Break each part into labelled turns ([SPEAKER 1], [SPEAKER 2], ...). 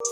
[SPEAKER 1] Yep.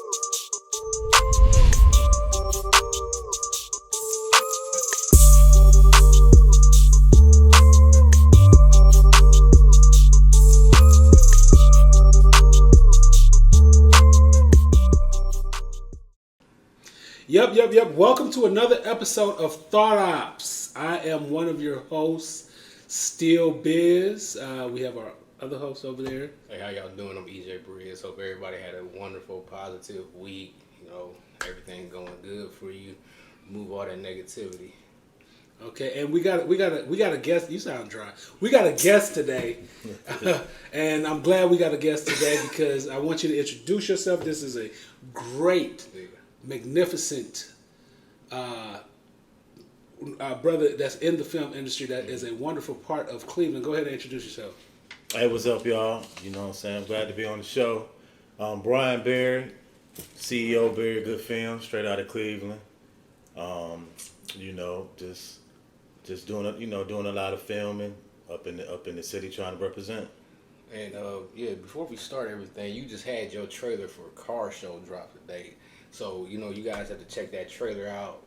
[SPEAKER 1] Welcome to another episode of Thought OPPS. I am one of your hosts, Steel Biz. We have our other host over there.
[SPEAKER 2] Hey, how y'all doing? I'm EJ Breeze. Hope everybody had a wonderful, positive week. You know, everything going good for you. Move all that negativity.
[SPEAKER 1] Okay, and we got a guest. You sound dry. We got a guest today, and I'm glad we got a guest today because I want you to introduce yourself. This is a great, magnificent brother that's in the film industry that is a wonderful part of Cleveland. Go ahead and introduce yourself.
[SPEAKER 3] Hey, what's up, y'all? You know what I'm saying? I'm glad to be on the show. Brian Berry, CEO of Berry Good Film, straight out of Cleveland. You know, just doing a lot of filming up in the city, trying to represent.
[SPEAKER 2] And before we start everything, you just had your trailer for a car show drop today. So you know, you guys have to check that trailer out.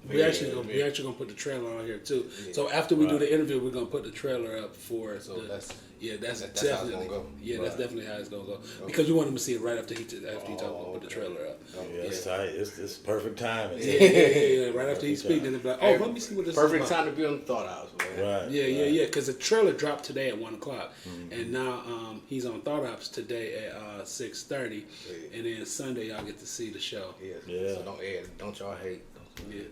[SPEAKER 1] We actually gonna put the trailer on here too. Yeah. So after we do the interview, we're gonna put the trailer up for.
[SPEAKER 2] So that's
[SPEAKER 1] definitely
[SPEAKER 2] how it's gonna go.
[SPEAKER 1] Yeah, right. That's definitely how it's gonna go. Because we want them to see it right after he talks about put the trailer up.
[SPEAKER 3] It's tight. It's perfect timing.
[SPEAKER 1] Yeah. Right after he speaks, then they'll be like, "Oh, let me see what this
[SPEAKER 2] perfect
[SPEAKER 1] is about."
[SPEAKER 2] time to be on the Thought House, man.
[SPEAKER 3] Right.
[SPEAKER 1] Yeah. Because the trailer dropped today at 1:00, and now he's on Thought OPPS today at 6:30, and then Sunday y'all get to see the show.
[SPEAKER 2] Yeah. So don't y'all hate.
[SPEAKER 1] Yeah.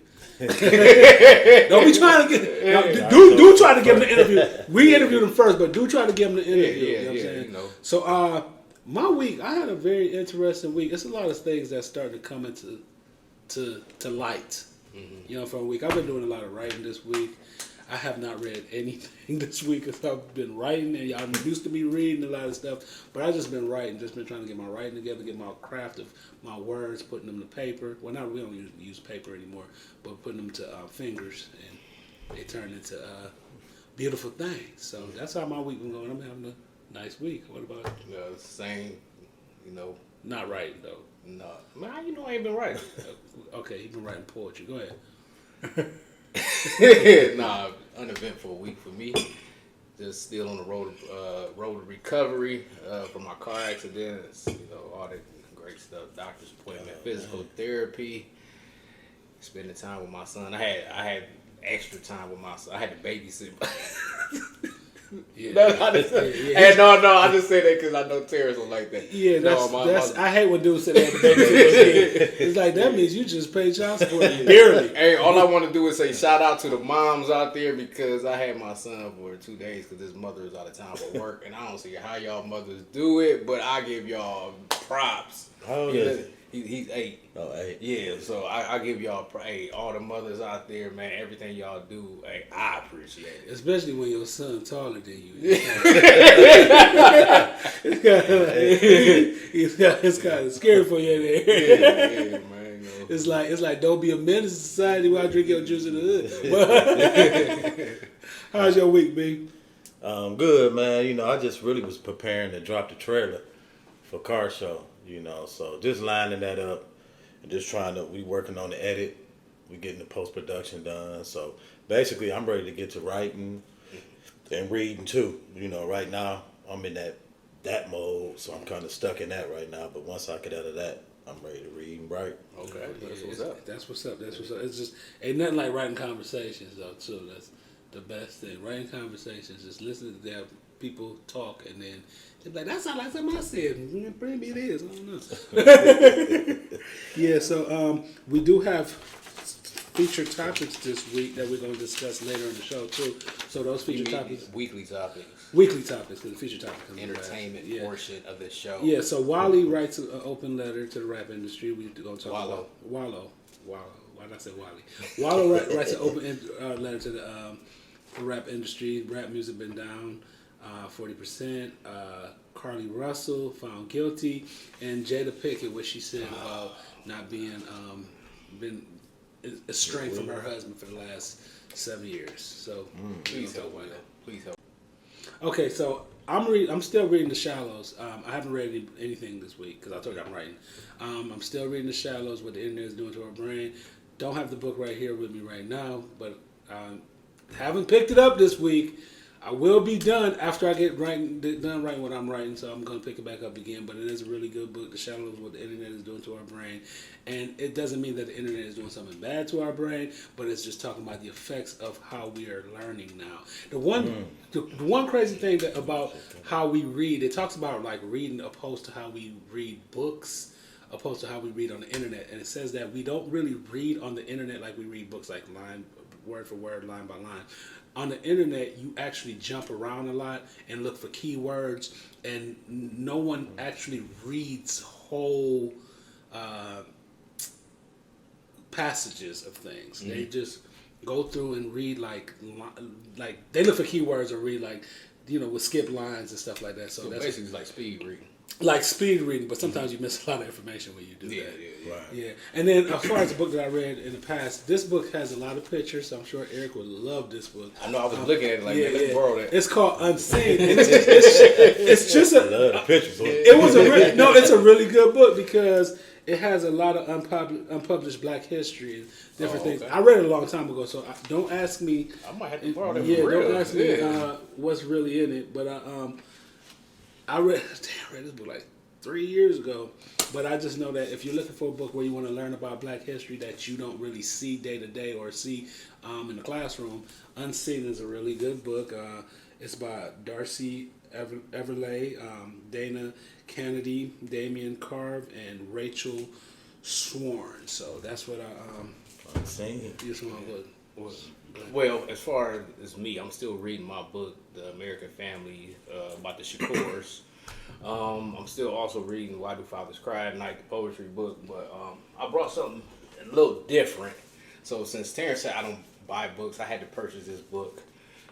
[SPEAKER 1] Don't be trying to get. Do try to give him the interview. We interviewed him first, but do try to give him the interview. You know what I'm saying?
[SPEAKER 2] You know.
[SPEAKER 1] So, my week, I had a very interesting week. It's a lot of things that started to come into to light. You know, for a week, I've been doing a lot of writing this week. I have not read anything this week because I've been writing, and y'all used to be reading a lot of stuff, but I've just been writing, just been trying to get my writing together, get my craft of my words, putting them to paper. Well, we don't use paper anymore, but putting them to fingers, and they turn into beautiful things. So that's how my week been going. I'm having a nice week. What about you?
[SPEAKER 2] Yeah, same, you know.
[SPEAKER 1] Not writing, though.
[SPEAKER 2] No. Man, you know I ain't been writing.
[SPEAKER 1] Okay, you've been writing poetry. Go ahead.
[SPEAKER 2] Nah, uneventful week for me. Just still on the road of recovery from my car accidents. You know, all that great stuff. Doctor's appointment, physical therapy. Spending time with my son. I had extra time with my son. I had to babysit. I just say that because I know Terrence will like that.
[SPEAKER 1] Yeah, I hate when dudes say they had to babysit. It's like, that means you just pay child support barely.
[SPEAKER 2] Hey, all I want to do is say shout out to the moms out there because I had my son for 2 days because his mother is out of town for work, and I don't see how y'all mothers do it, but I give y'all props.
[SPEAKER 3] How old is he?
[SPEAKER 2] He's 8.
[SPEAKER 3] Oh, 8.
[SPEAKER 2] Yeah, so I give y'all, all the mothers out there, man, everything y'all do, I appreciate it.
[SPEAKER 1] Especially when your son taller than you. It's kind of scary for you in there.
[SPEAKER 2] Yeah, man. You know.
[SPEAKER 1] It's like don't be a menace to society while I drink your juice in the hood. How's your week, B?
[SPEAKER 3] Good, man. You know, I just really was preparing to drop the trailer for car show. You know, so just lining that up and just we working on the edit. We getting the post-production done. So basically I'm ready to get to writing and reading too. You know, right now I'm in that mode, so I'm kind of stuck in that right now. But once I get out of that, I'm ready to read and write.
[SPEAKER 2] Okay,
[SPEAKER 1] That's what's up. It's just ain't nothing like writing conversations though too. That's the best thing. Writing conversations, just listening to their people talk, and then they're like, that sounds like something I said. Maybe it is. I don't know. Yeah, so we do have featured topics this week that we're going to discuss later in the show too. So those featured topics,
[SPEAKER 2] weekly topics,
[SPEAKER 1] because the featured topic is
[SPEAKER 2] entertainment portion of the show.
[SPEAKER 1] Yeah, so Wally writes an open letter to the rap industry. We're going to talk about Wallow. Why did I say Wally? Wallow writes an open letter to the rap industry. Rap music been down 40%. Carlee Russell found guilty, and Jada Pinkett, what she said about not being been estranged from her husband for the last 7 years. So
[SPEAKER 2] please help.
[SPEAKER 1] Okay, so I'm still reading The Shallows. I haven't read anything this week because I told you I'm writing. I'm still reading The Shallows, what the internet is doing to our brain. Don't have the book right here with me right now, but haven't picked it up this week. I will be done after I get done writing what I'm writing, so I'm going to pick it back up again. But it is a really good book, The Shallows, what the internet is doing to our brain. And it doesn't mean that the internet is doing something bad to our brain, but it's just talking about the effects of how we are learning now. The one crazy thing about how we read, it talks about like reading opposed to how we read books, opposed to how we read on the internet. And it says that we don't really read on the internet like we read books, like word for word, line by line. On the internet, you actually jump around a lot and look for keywords, and no one actually reads whole passages of things. Mm-hmm. They just go through and read like they look for keywords or read with skip lines and stuff like that. So that's
[SPEAKER 2] basically it's like speed reading.
[SPEAKER 1] Like speed reading, but sometimes you miss a lot of information when you do that.
[SPEAKER 2] Yeah.
[SPEAKER 1] Right. Yeah. And then as far as the book that I read in the past, this book has a lot of pictures, so I'm sure Eric would love this book.
[SPEAKER 2] I know, I was looking at it like, let's borrow that.
[SPEAKER 1] It's called Unseen. And it's just
[SPEAKER 3] I love the pictures.
[SPEAKER 1] It's a really good book because it has a lot of unpublished Black history and different things. I read it a long time ago, so don't ask me.
[SPEAKER 2] I might have to borrow that.
[SPEAKER 1] Yeah, don't ask me what's really in it, but I read this book like 3 years ago, but I just know that if you're looking for a book where you want to learn about Black history that you don't really see day to day or see in the classroom, Unseen is a really good book. It's by Darcy Everley, Dana Kennedy, Damian Carve, and Rachel Sworn. So that's what
[SPEAKER 3] Unseen.
[SPEAKER 1] This one was.
[SPEAKER 2] Well, as far as me, I'm still reading my book, The American Family, about the Shakurs. I'm still also reading Why Do Fathers Cry at Night, the poetry book, but I brought something a little different. So since Terrence said I don't buy books, I had to purchase this book.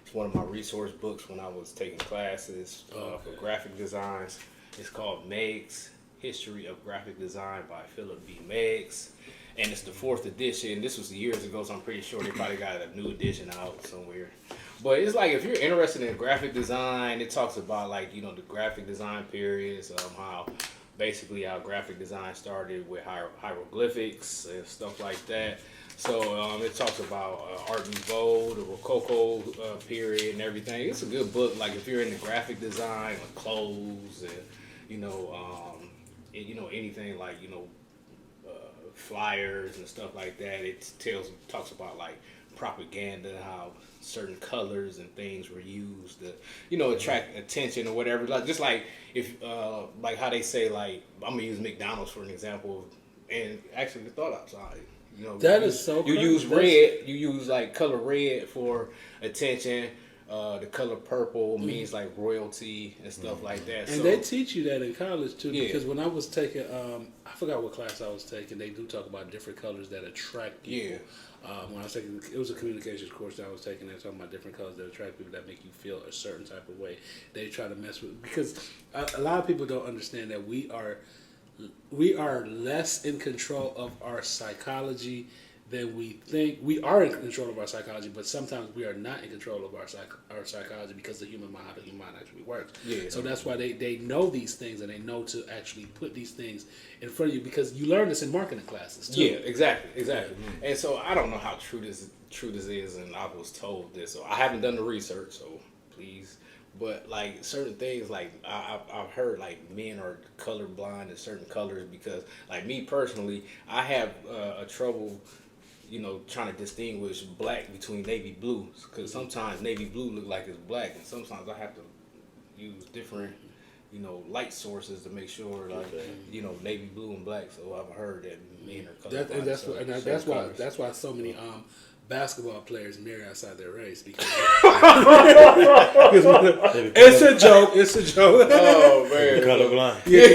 [SPEAKER 2] It's one of my resource books when I was taking classes for graphic designs. It's called Meg's History of Graphic Design by Philip B. Meggs. And it's the 4th edition. This was years ago, so I'm pretty sure they probably got a new edition out somewhere. But it's like if you're interested in graphic design, it talks about the graphic design periods, how graphic design started with hieroglyphics and stuff like that. So it talks about Art Nouveau, the Rococo period, and everything. It's a good book. Like if you're into graphic design, like clothes, and anything like flyers and stuff like that. It talks about like propaganda, how certain colors and things were used to attract attention or whatever. Like just like if like how they say, like I'm gonna use McDonald's for an example, and actually the Thought OPPS.
[SPEAKER 1] That is so
[SPEAKER 2] you
[SPEAKER 1] crazy.
[SPEAKER 2] use red. You use like color red for attention. The color purple means like royalty and stuff like that.
[SPEAKER 1] And they teach you that in college too, because when I was taking, I forgot what class I was taking. They do talk about different colors that attract people. When I was taking, it was a communications course that I was taking. They're talking about different colors that attract people, that make you feel a certain type of way. They try to mess with, because a lot of people don't understand that we are less in control of our psychology than we think. We are in control of our psychology, but sometimes we are not in control of our psychology because the human mind, how the human mind actually works. Yeah. So that's why they know these things, and they know to actually put these things in front of you, because you learn this in marketing classes too.
[SPEAKER 2] Yeah, exactly. Mm-hmm. And so I don't know how true this is, and I was told this, so I haven't done the research, so please. But like certain things, like I've heard like men are colorblind to certain colors, because like me personally, I have a trouble trying to distinguish black between navy blues, because sometimes navy blue look like it's black, and sometimes I have to use different light sources to make sure navy blue and black. So I've heard that men are colorblind.
[SPEAKER 1] That's why so many basketball players marry outside their race, because it's a joke.
[SPEAKER 2] Oh man,
[SPEAKER 3] colorblind.
[SPEAKER 1] Yeah,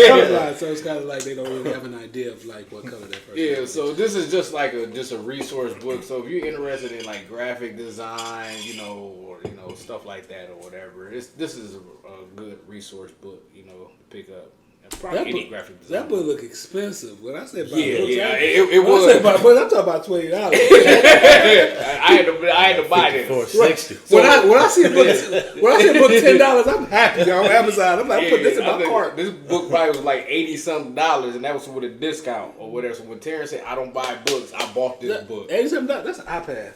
[SPEAKER 1] colorblind. So it's kind of like they don't really have an idea of like what color that person is.
[SPEAKER 2] Yeah, so this is just like a resource book. So if you're interested in like graphic design, or stuff like that or whatever, this is a good resource book, to pick up. Probably any graphic design.
[SPEAKER 1] That book look expensive. When I said buy
[SPEAKER 2] Yeah,
[SPEAKER 1] books,
[SPEAKER 2] yeah,
[SPEAKER 1] it
[SPEAKER 2] it was.
[SPEAKER 1] I said buy books, I'm talking about $20.
[SPEAKER 2] I had to buy this.
[SPEAKER 3] $4.60.
[SPEAKER 1] When I see a book, $10, I'm happy on Amazon. I'm like, I'm putting this in my cart.
[SPEAKER 2] This book probably was like $80-something, and that was with a discount or whatever. So when Terrence said, "I don't buy books," I bought this book.
[SPEAKER 1] $87. That's an iPad.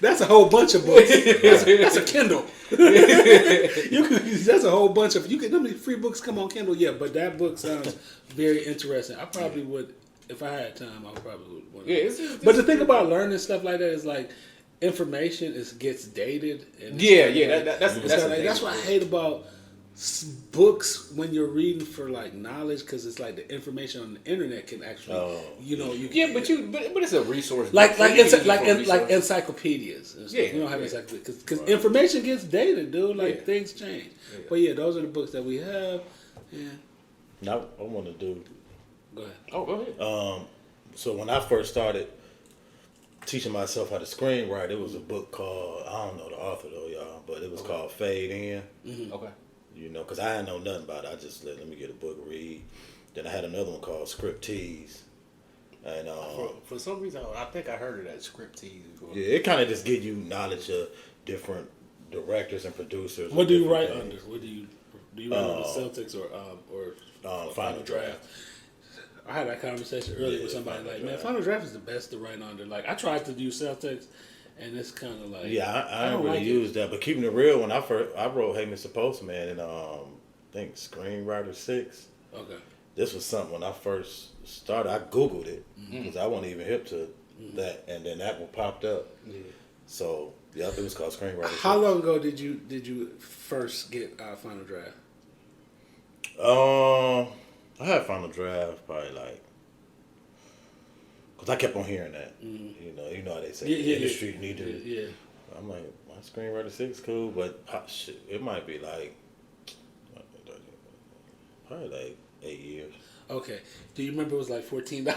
[SPEAKER 1] That's a whole bunch of books. That's a Kindle. That's a whole bunch of. You can. How many free books come on Kindle? Yeah, but that book sounds very interesting. I probably would, if I had time, I probably would want to.
[SPEAKER 2] Yeah,
[SPEAKER 1] but the thing about learning stuff like that is like information gets dated. And that's what I hate about books when you're reading for like knowledge, because it's like the information on the internet can actually
[SPEAKER 2] but it's a resource.
[SPEAKER 1] like encyclopedias. And stuff. You don't have encyclopedias because information gets dated, dude. Like things change. Yeah. But yeah, those are the books that we have. Yeah.
[SPEAKER 3] Now I want to do.
[SPEAKER 1] Go ahead.
[SPEAKER 2] Oh, go ahead.
[SPEAKER 3] So when I first started teaching myself how to screenwrite, it was a book called, I don't know the author though, y'all, but it was called Fade In.
[SPEAKER 2] Mm-hmm. Okay.
[SPEAKER 3] You know, because I didn't know nothing about it. I just let me get a book to read. Then I had another one called Script Tease. And
[SPEAKER 2] for some reason, I think I heard of that Script Tease before.
[SPEAKER 3] Yeah, it kind of just gives you knowledge of different directors and producers.
[SPEAKER 1] What do you write under? What do you write under Celtics or
[SPEAKER 3] Final Draft?
[SPEAKER 1] I had that conversation earlier with somebody like, man, Final Draft is the best to write under. Like, I tried to do Celtics, and it's kind of like...
[SPEAKER 3] Yeah, I don't really use that. But keeping it real, when I wrote Hey Mr. Postman in, I think, Screenwriter 6.
[SPEAKER 1] Okay.
[SPEAKER 3] This was something when I first started. I Googled it, because I wasn't even hip to that. And then that one popped up. Yeah. So, yeah, it was called Screenwriter 6.
[SPEAKER 1] How long ago did you first get Final Draft?
[SPEAKER 3] I had Final Draft probably like, because I kept on hearing that. You know how they say the industry need to.
[SPEAKER 1] Yeah.
[SPEAKER 3] I'm like, my Screenwriter 6 cool, but it might be like probably like 8 years.
[SPEAKER 1] Okay. Do you remember it was like $14?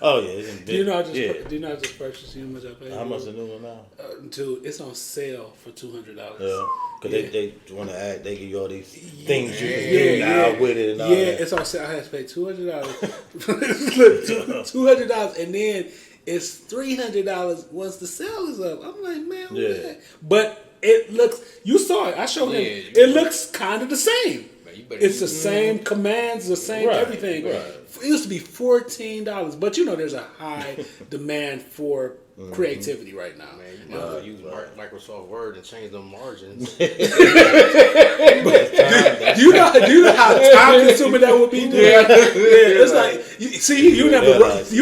[SPEAKER 3] Oh yeah.
[SPEAKER 1] Do you know I just purchased? You know how much I paid?
[SPEAKER 3] How much the new one now?
[SPEAKER 1] Dude, it's on sale for $200.
[SPEAKER 3] Yeah. Because they want to add, they give you all these things you can do now with it and all that.
[SPEAKER 1] It's on sale. I had to pay $200. $200, and then it's $300 once the sale is up. I'm like, man, what is that? But it looks, you saw it. I showed him. It looks kind of the same. It's the same commands, the same everything. Right. It used to be $14, but you know there's a high demand for creativity right now.
[SPEAKER 2] Man, you know, use Microsoft Word and change the margins.
[SPEAKER 1] Do you know how time consuming that would be? It's like you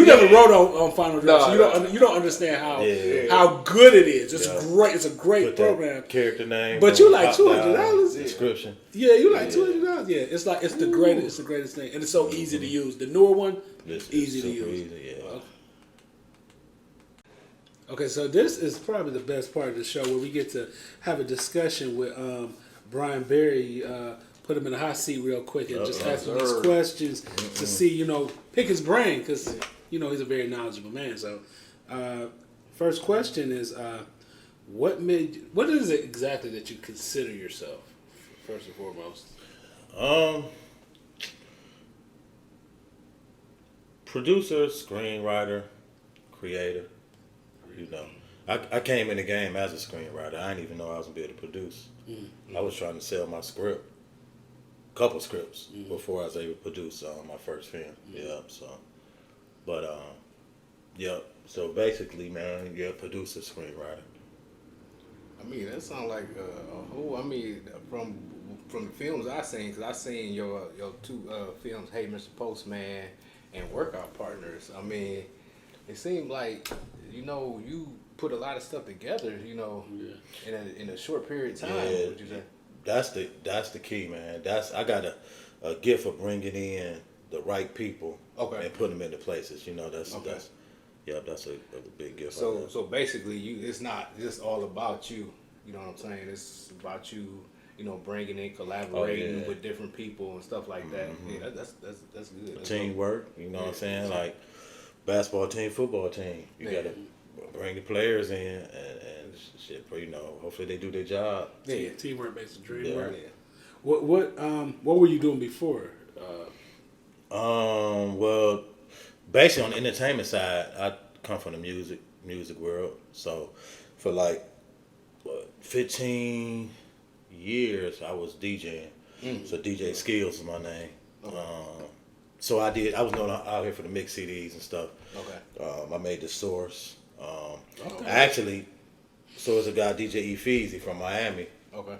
[SPEAKER 1] never wrote on Final Draft. So you don't understand how good it is. It's great. It's a great program.
[SPEAKER 3] Character name,
[SPEAKER 1] but you like $200
[SPEAKER 3] description.
[SPEAKER 1] Yeah, you like $200. Yeah, it's like it's the greatest thing, and it's so easy to use. The newer one, easy to use.
[SPEAKER 3] Easy, yeah.
[SPEAKER 1] Okay, so this is probably the best part of the show where we get to have a discussion with Brian Berry. Put him in the hot seat real quick and just ask him these questions to see, pick his brain because, he's a very knowledgeable man. So, first question is, what is it exactly that you consider yourself, first and foremost?
[SPEAKER 3] Producer, screenwriter, creator. I came in the game as a screenwriter. I didn't even know I was going to be able to produce. I was trying to sell my script, couple scripts, before I was able to produce my first film. So basically, man, you're a producer, screenwriter.
[SPEAKER 2] I mean, that sounds like a whole. I mean, from the films I seen, because I seen your two films, Hey Mr. Postman and Workout Partners. I mean, it seemed like you put a lot of stuff together, in a short period of time.
[SPEAKER 3] Yeah,
[SPEAKER 2] would you say?
[SPEAKER 3] That's the key, man. I got a gift of bringing in the right people, and putting them into places. That's a big gift.
[SPEAKER 2] So basically, it's not just all about you. You know what I'm saying? It's about you. Bringing in, collaborating with different people and stuff like that. Yeah, that's good.
[SPEAKER 3] Teamwork. You know what I'm saying? Like basketball team, football team. You got to bring the players in and shit. Hopefully they do their job.
[SPEAKER 1] Yeah, teamwork makes the dream work. What were you doing before?
[SPEAKER 3] Well, basically on the entertainment side, I come from the music world. So for like 15 years, I was DJing. So DJ Skills is my name. So I was going out here for the mix CDs and stuff.
[SPEAKER 2] Okay.
[SPEAKER 3] I made the Source. Actually, so it's a guy, DJ Efeezy from Miami.
[SPEAKER 2] Okay.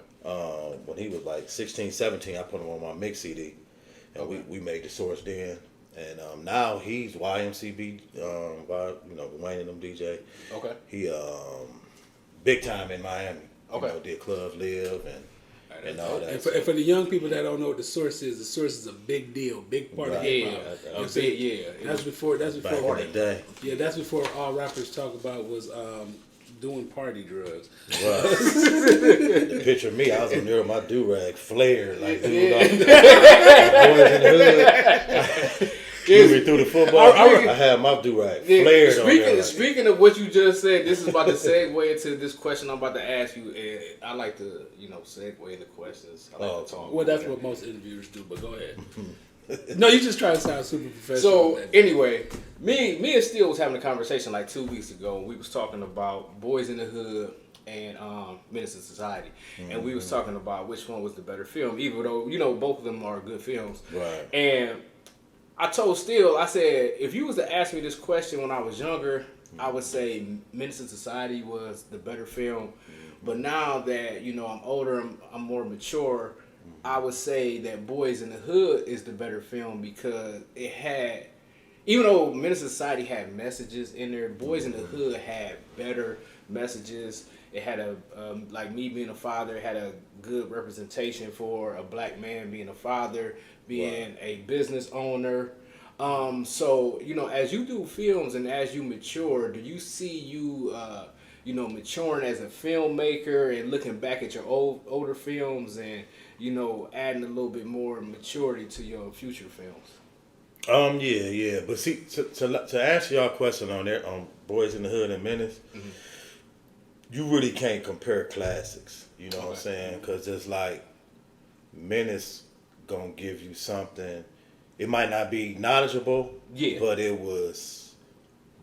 [SPEAKER 3] When he was like 16, 17, I put him on my mix CD. And we made the Source then. And now he's YMCB, Wayne and them DJ.
[SPEAKER 2] Okay.
[SPEAKER 3] He big time in Miami.
[SPEAKER 2] Okay.
[SPEAKER 3] You know, did Clubs Live and all that.
[SPEAKER 1] And for the young people that don't know what the Source is a big deal, big part of hip hop. That's before
[SPEAKER 3] back in the day.
[SPEAKER 1] Yeah, that's before all rappers talk about was doing party drugs.
[SPEAKER 3] Right. The picture of me, I was on there with my do-rag flared like dude, boys in the hood. Me through the football. I had my do-rag flared
[SPEAKER 2] Speaking of what you just said, this is about to segue into this question I'm about to ask you. And I like to, segue into questions. I like to talk.
[SPEAKER 1] Well, that's what most interviewers do, but go ahead. No, you just try to sound super professional.
[SPEAKER 2] So anyway, me and Steele was having a conversation like 2 weeks ago. We was talking about Boys in the Hood and Menace to Society, and we was talking about which one was the better film, even though both of them are good films.
[SPEAKER 3] Right.
[SPEAKER 2] And I told Steele, I said, if you was to ask me this question when I was younger, I would say Menace to Society was the better film. But now that I'm older, I'm more mature, I would say that Boys in the Hood is the better film because it had, even though Menace to Society had messages in there, Boys in the Hood had better messages. It had like me being a father, it had a good representation for a black man being a father, being a business owner. So, as you do films and as you mature, do you see you, maturing as a filmmaker and looking back at your older films and, adding a little bit more maturity to your future films?
[SPEAKER 3] Yeah. But see, to answer y'all question on there, on Boys in the Hood and Menace, you really can't compare classics. You know what I'm saying? Because it's like Menace gonna give you something. It might not be knowledgeable, but it was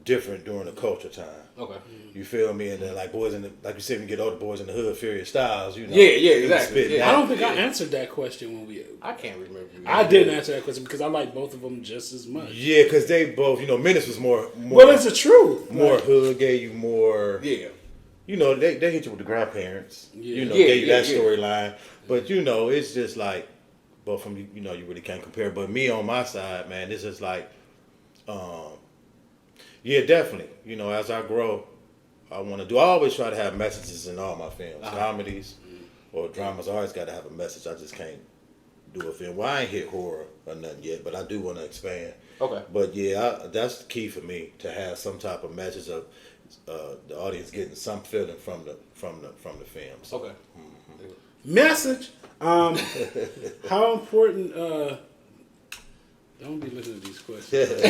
[SPEAKER 3] different during the culture time. Okay. You feel me? And then like you said, when you get older, Boys in the Hood, Furious Styles,
[SPEAKER 2] exactly.
[SPEAKER 1] I don't think I answered that question when
[SPEAKER 2] I can't remember.
[SPEAKER 1] I didn't answer that question because I like both of them just as much.
[SPEAKER 3] Yeah, because they both, Menace was more.
[SPEAKER 1] Well, it's the truth.
[SPEAKER 3] More hood, gave you more. Yeah. They hit you with the grandparents. Yeah. Gave you that storyline. But it's just like, both from you really can't compare. But me on my side, man, this is like, definitely. As I grow, I always try to have messages in all my films. Comedies or dramas, I always got to have a message. I just can't do a film. Well, I ain't hit horror or nothing yet, but I do want to expand. Okay. But that's the key for me, to have some type of message of the audience getting some feeling from the film. So. Okay.
[SPEAKER 1] Message. How important? Don't be looking at these questions.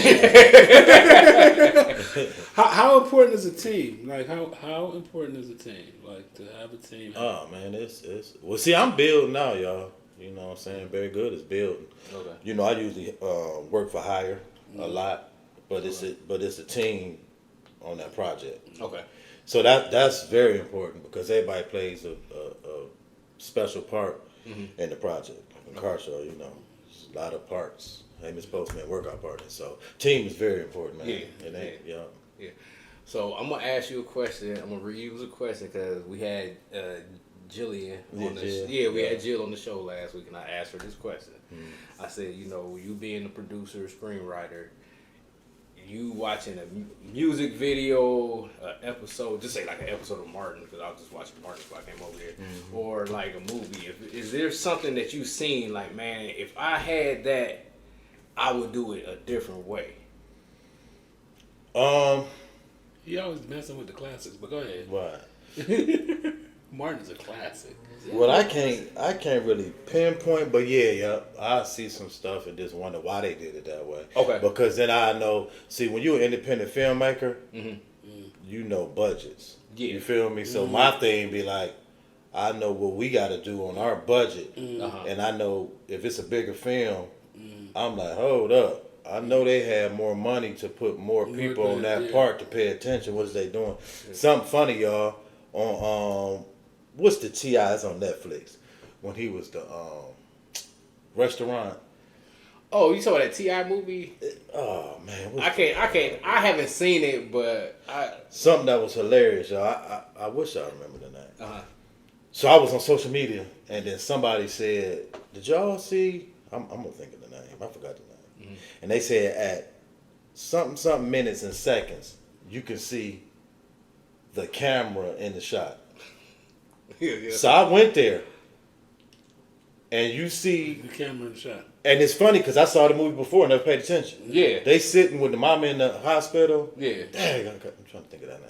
[SPEAKER 1] how important is a team? Like how important is a team? Like to have a team?
[SPEAKER 3] Oh man, it's well. See, I'm building now, y'all. You know what I'm saying? Very good is building. Okay. I usually work for hire a lot, but it's a team on that project. Okay. So that's very important because everybody plays a special part in the project. In car show, there's a lot of parts. Famous postman, workout partners. So team is very important, man. Yeah.
[SPEAKER 2] So I'm gonna ask you a question. I'm gonna reuse a question because we had Jillian on we had Jill on the show last week, and I asked her this question. I said, you being a producer, screenwriter, you watching a music video, episode, just say like an episode of Martin, because I was just watching Martin before I came over here, or like a movie. Is there something that you've seen, like, man, if I had that, I would do it a different way?
[SPEAKER 1] He always messing with the classics, but go ahead.
[SPEAKER 3] What?
[SPEAKER 1] Martin's a classic.
[SPEAKER 3] Well, I can't really pinpoint, but I see some stuff and just wonder why they did it that way. Okay. Because then I know. See, when you're an independent filmmaker, you know budgets. Yeah. You feel me? So my thing be like, I know what we got to do on our budget,
[SPEAKER 2] Uh-huh.
[SPEAKER 3] and I know if it's a bigger film, I'm like, hold up. I know they have more money to put more people on that part to pay attention. What is they doing? Something funny, y'all. On what's the T.I.'s on Netflix when he was the restaurant.
[SPEAKER 2] Oh, you saw that T.I. movie?
[SPEAKER 3] Oh man,
[SPEAKER 2] I haven't seen it, but
[SPEAKER 3] something that was hilarious, y'all. I wish I remember the name.
[SPEAKER 2] Uh-huh.
[SPEAKER 3] So I was on social media, and then somebody said, "Did y'all see?" I'm gonna think of the name. I forgot the name. And they said at something minutes and seconds, you can see the camera in the shot.
[SPEAKER 2] Yeah.
[SPEAKER 3] So I went there, and you see
[SPEAKER 1] The camera in the shot.
[SPEAKER 3] and it's funny because I saw the movie before and never paid attention.
[SPEAKER 2] Yeah.
[SPEAKER 3] They sitting with the mama in the hospital.
[SPEAKER 2] Yeah.
[SPEAKER 3] Dang, I'm trying to think of that name.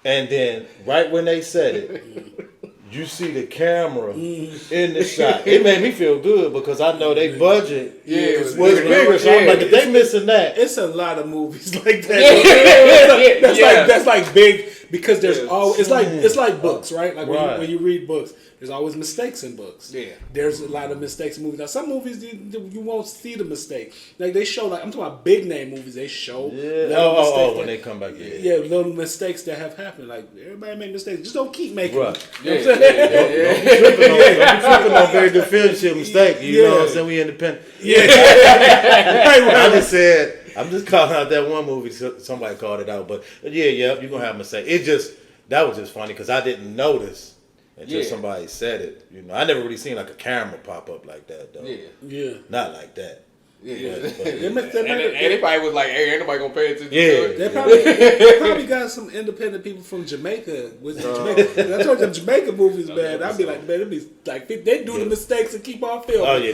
[SPEAKER 3] And then right when they said it, you see the camera in the shot. It made me feel good because I know they budget was bigger. So I'm like, if they missing that.
[SPEAKER 1] It's a lot of movies like that. That's like big because there's always it's like books, right? Like when you read books, there's always mistakes in books.
[SPEAKER 2] Yeah.
[SPEAKER 1] There's a lot of mistakes in movies. Now some movies you won't see the mistake. Like they show I'm talking about big name movies. They show
[SPEAKER 3] when they come back.
[SPEAKER 1] little mistakes that have happened. Like everybody make mistakes. Just don't keep making them.
[SPEAKER 3] You know what I'm saying? Don't be tripping on very good filmship mistake. You know what I'm saying? We independent. Yeah. I just said, I'm just calling out that one movie. Somebody called it out. But you're going to have a mistake. That was just funny because I didn't notice until somebody said it. You know, I never really seen like a camera pop up like that, though.
[SPEAKER 1] Yeah.
[SPEAKER 3] Not like that.
[SPEAKER 2] Yeah.
[SPEAKER 1] But,
[SPEAKER 2] and they probably was like, hey, ain't nobody gonna pay attention to it.
[SPEAKER 1] They probably got some independent people from Jamaica. Jamaica. I told you Jamaica movies, man. I'd be like, man, it'd be like they do the mistakes and keep on filming.
[SPEAKER 3] Oh yeah,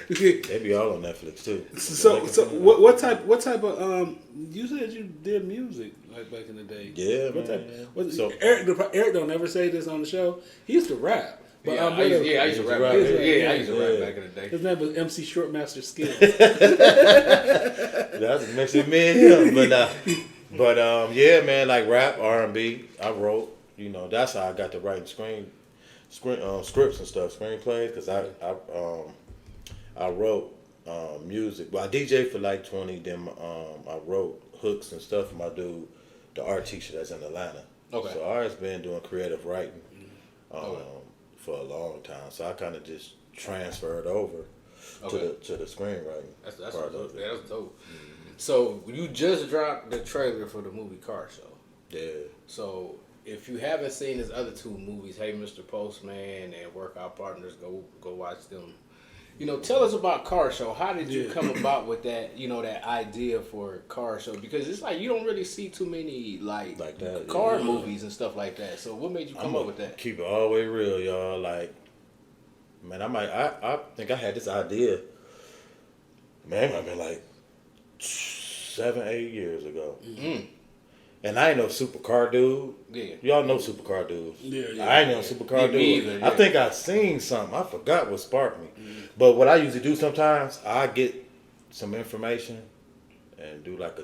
[SPEAKER 3] they be all on Netflix too.
[SPEAKER 1] So what type of you said you did music like back in the day?
[SPEAKER 3] Yeah,
[SPEAKER 1] man. Eric don't ever say this on the show. He used to rap. But
[SPEAKER 2] I used to rap. I used to rap back in the day.
[SPEAKER 1] His name was MC Shortmaster Skills.
[SPEAKER 3] That's mixing me and him, but yeah, man, like rap, R&B. I wrote. You know, that's how I got to writing scripts and stuff, screenplays, because I wrote music. Well, I DJ for like 20. Then I wrote hooks and stuff for my dude, the art teacher that's in Atlanta. Okay. So I always been doing creative writing. For a long time, so I kind of just transferred over to the screenwriting. That's part of it.
[SPEAKER 2] Yeah, that's dope. Mm-hmm. So you just dropped the trailer for the movie Car Show.
[SPEAKER 3] Yeah.
[SPEAKER 2] So if you haven't seen his other two movies, Hey Mr. Postman and Workout Partners, go watch them. You know, tell us about Car Show. How did you come about with that? You know, that idea for Car Show, because it's like you don't really see too many like that, car movies and stuff like that. So what made you come up with that?
[SPEAKER 3] Keep it all the way real, y'all. Like, man, I think I had this idea. Man, it might have been like 7-8 years ago. Mm-hmm. And I ain't no supercar dude. Yeah. Y'all know supercar dudes. Yeah. I ain't no supercar dude. Either, I think I seen something. I forgot what sparked me. Mm-hmm. But what I usually do sometimes, I get some information and do like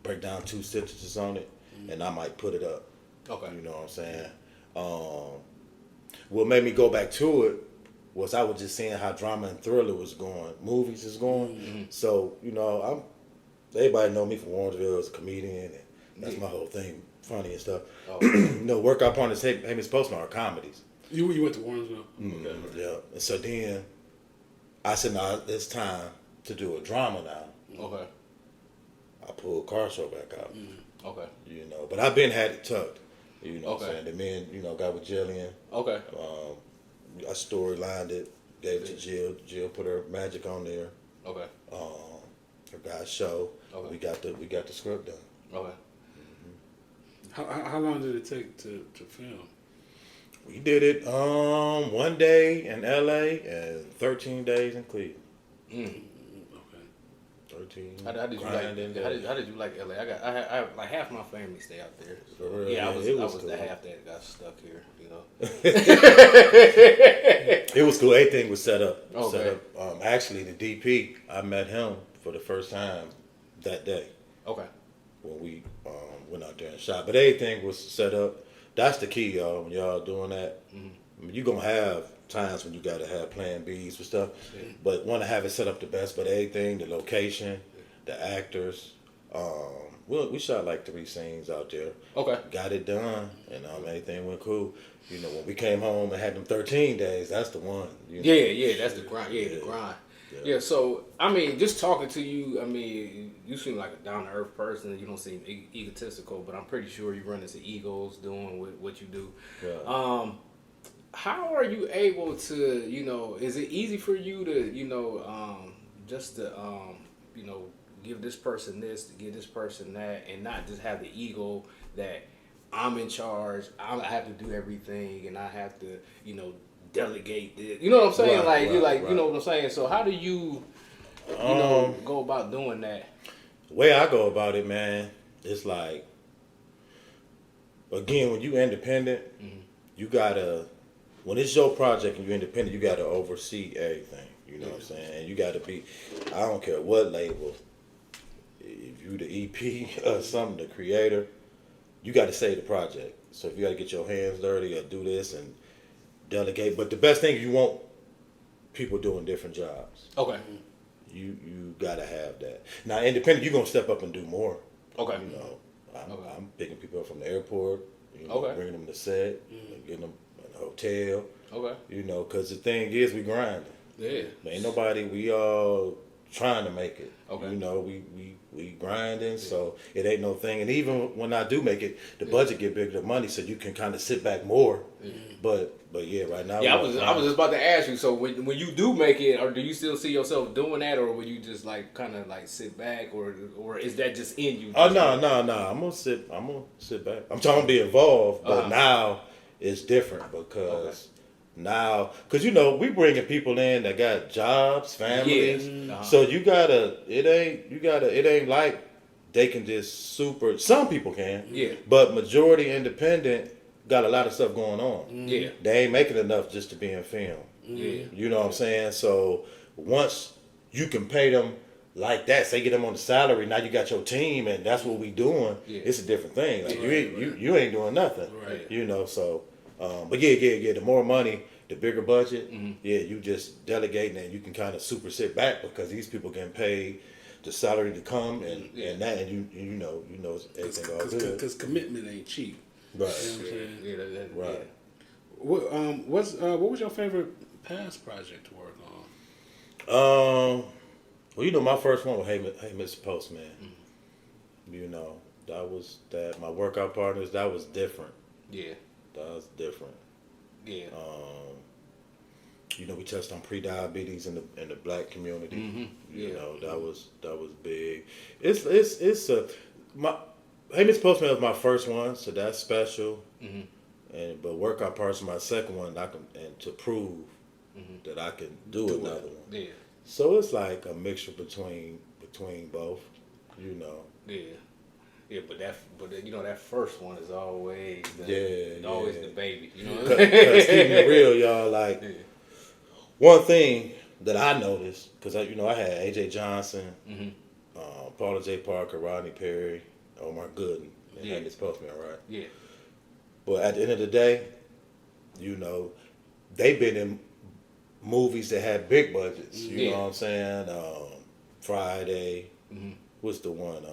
[SPEAKER 3] break down 2 sentences on it, and I might put it up. Okay. You know what I'm saying? What made me go back to it was I was just seeing how drama and thriller was going, movies is going. Mm-hmm. So, you know, everybody know me from Warrensville as a comedian, and that's my whole thing, funny and stuff. Oh. You know, Workout Partners, Hey Mr. Postman are comedies.
[SPEAKER 1] You went to Warrensville?
[SPEAKER 3] Mm-hmm. Okay. Yeah. And so then I said, no, it's time to do a drama now. Okay. I pulled Car Show back out. Mm-hmm. Okay. You know, but I've been had it tucked. You know what I'm saying? The men, you know, got with Jillian. Okay. I storylined it, gave it to Jill. Jill put her magic on there. Okay. Her guy's show. Okay. We got the script done. Okay.
[SPEAKER 1] How long did it take to film?
[SPEAKER 3] We did it 1 day in LA and 13 days in Cleveland. Okay. 13.
[SPEAKER 2] How did you like LA? I have like half my family stay out there. So real, yeah, I was cool. The half that got stuck here. You know.
[SPEAKER 3] It was cool. Everything was set up. Okay. Actually, the DP, I met him for the first time that day. Okay. When we went out there and shot, but everything was set up. that's the key, y'all. When y'all doing that, I mean, you're gonna have times when you gotta have plan Bs for stuff, but want to have it set up the best. But everything, the location, the actors. We shot like 3 scenes out there.
[SPEAKER 2] Okay.
[SPEAKER 3] Got it done, and everything went cool. You know, when we came home and had them 13 days, that's the one. You know?
[SPEAKER 2] Yeah, that's the grind. Yeah, the grind. Yeah, so, I mean, just talking to you, I mean, you seem like a down-to-earth person. You don't seem egotistical, but I'm pretty sure you run into egos doing what you do.
[SPEAKER 3] Yeah.
[SPEAKER 2] How are you able to, you know, is it easy for you to, you know, just to, you know, give this person this, give this person that, and not just have the ego that I'm in charge, I have to do everything, and I have to, you know, delegate this. You know what I'm saying?
[SPEAKER 3] Right,
[SPEAKER 2] you know what I'm saying? So how do you know, go about doing that?
[SPEAKER 3] The way I go about it, man, it's like, again, when you independent, you gotta, when it's your project and you're independent, you gotta oversee everything. You know what I'm saying? And you gotta be, I don't care what label, if you the EP or something, the creator, you gotta say the project. So if you gotta get your hands dirty or do this and delegate, but the best thing is you want people doing different jobs.
[SPEAKER 2] Okay.
[SPEAKER 3] You gotta have that. Now, independent, you're gonna step up and do more.
[SPEAKER 2] Okay.
[SPEAKER 3] You know, I'm picking people up from the airport, you know, bringing them to set, getting them in a hotel.
[SPEAKER 2] Okay.
[SPEAKER 3] You know, because the thing is, we grinding.
[SPEAKER 2] Yeah.
[SPEAKER 3] Ain't nobody, we all trying to make it.
[SPEAKER 2] Okay.
[SPEAKER 3] You know, we grinding, so it ain't no thing. And even when I do make it, the budget get bigger, the money, so you can kind of sit back more. But yeah, right now.
[SPEAKER 2] Yeah, I was just about to ask you. So when you do make it, or do you still see yourself doing that, or will you just like kind of like sit back, or is that just in you?
[SPEAKER 3] Oh no. I'm gonna sit back. I'm trying to be involved, but now it's different because. Now, because you know, we bringing people in that got jobs, families, so it ain't like they can just some people can, but majority independent got a lot of stuff going on. They ain't making enough just to be in film. You know what I'm saying? So once you can pay them like that, say get them on the salary, now you got your team, and that's what we doing. It's a different thing. Like you ain't doing nothing. You know, so. But yeah, the more money, the bigger budget, you just delegating and you can kind of super sit back because these people getting paid the salary to come and that, and you know everything all good.
[SPEAKER 1] Because commitment ain't cheap.
[SPEAKER 3] Right.
[SPEAKER 1] You know what I'm saying?
[SPEAKER 3] Right.
[SPEAKER 1] What was your favorite past project to work
[SPEAKER 3] on? Well, you know, my first one was Hey Mr. Postman. You know, that was that. My workout partners, that was different.
[SPEAKER 1] Yeah.
[SPEAKER 3] That was different.
[SPEAKER 1] Yeah.
[SPEAKER 3] You know, we touched on pre-diabetes in the black community. You know, that was big. It's Hey Mr. Postman was my first one, so that's special. But workout parts is my second one. And to prove that I can do another one.
[SPEAKER 1] Yeah.
[SPEAKER 3] So it's like a mixture between both. You know.
[SPEAKER 1] Yeah. Yeah, but you know that first one is always the baby. You know,
[SPEAKER 3] because keeping it real, y'all. Like one thing that I noticed, because I had AJ Johnson, Paula J. Parker, Rodney Perry, Omar Gooden, and Hey Miss Postman, right? Yeah. But at the end of the day, you know, they've been in movies that had big budgets. You know what I'm saying? Friday. What's the one?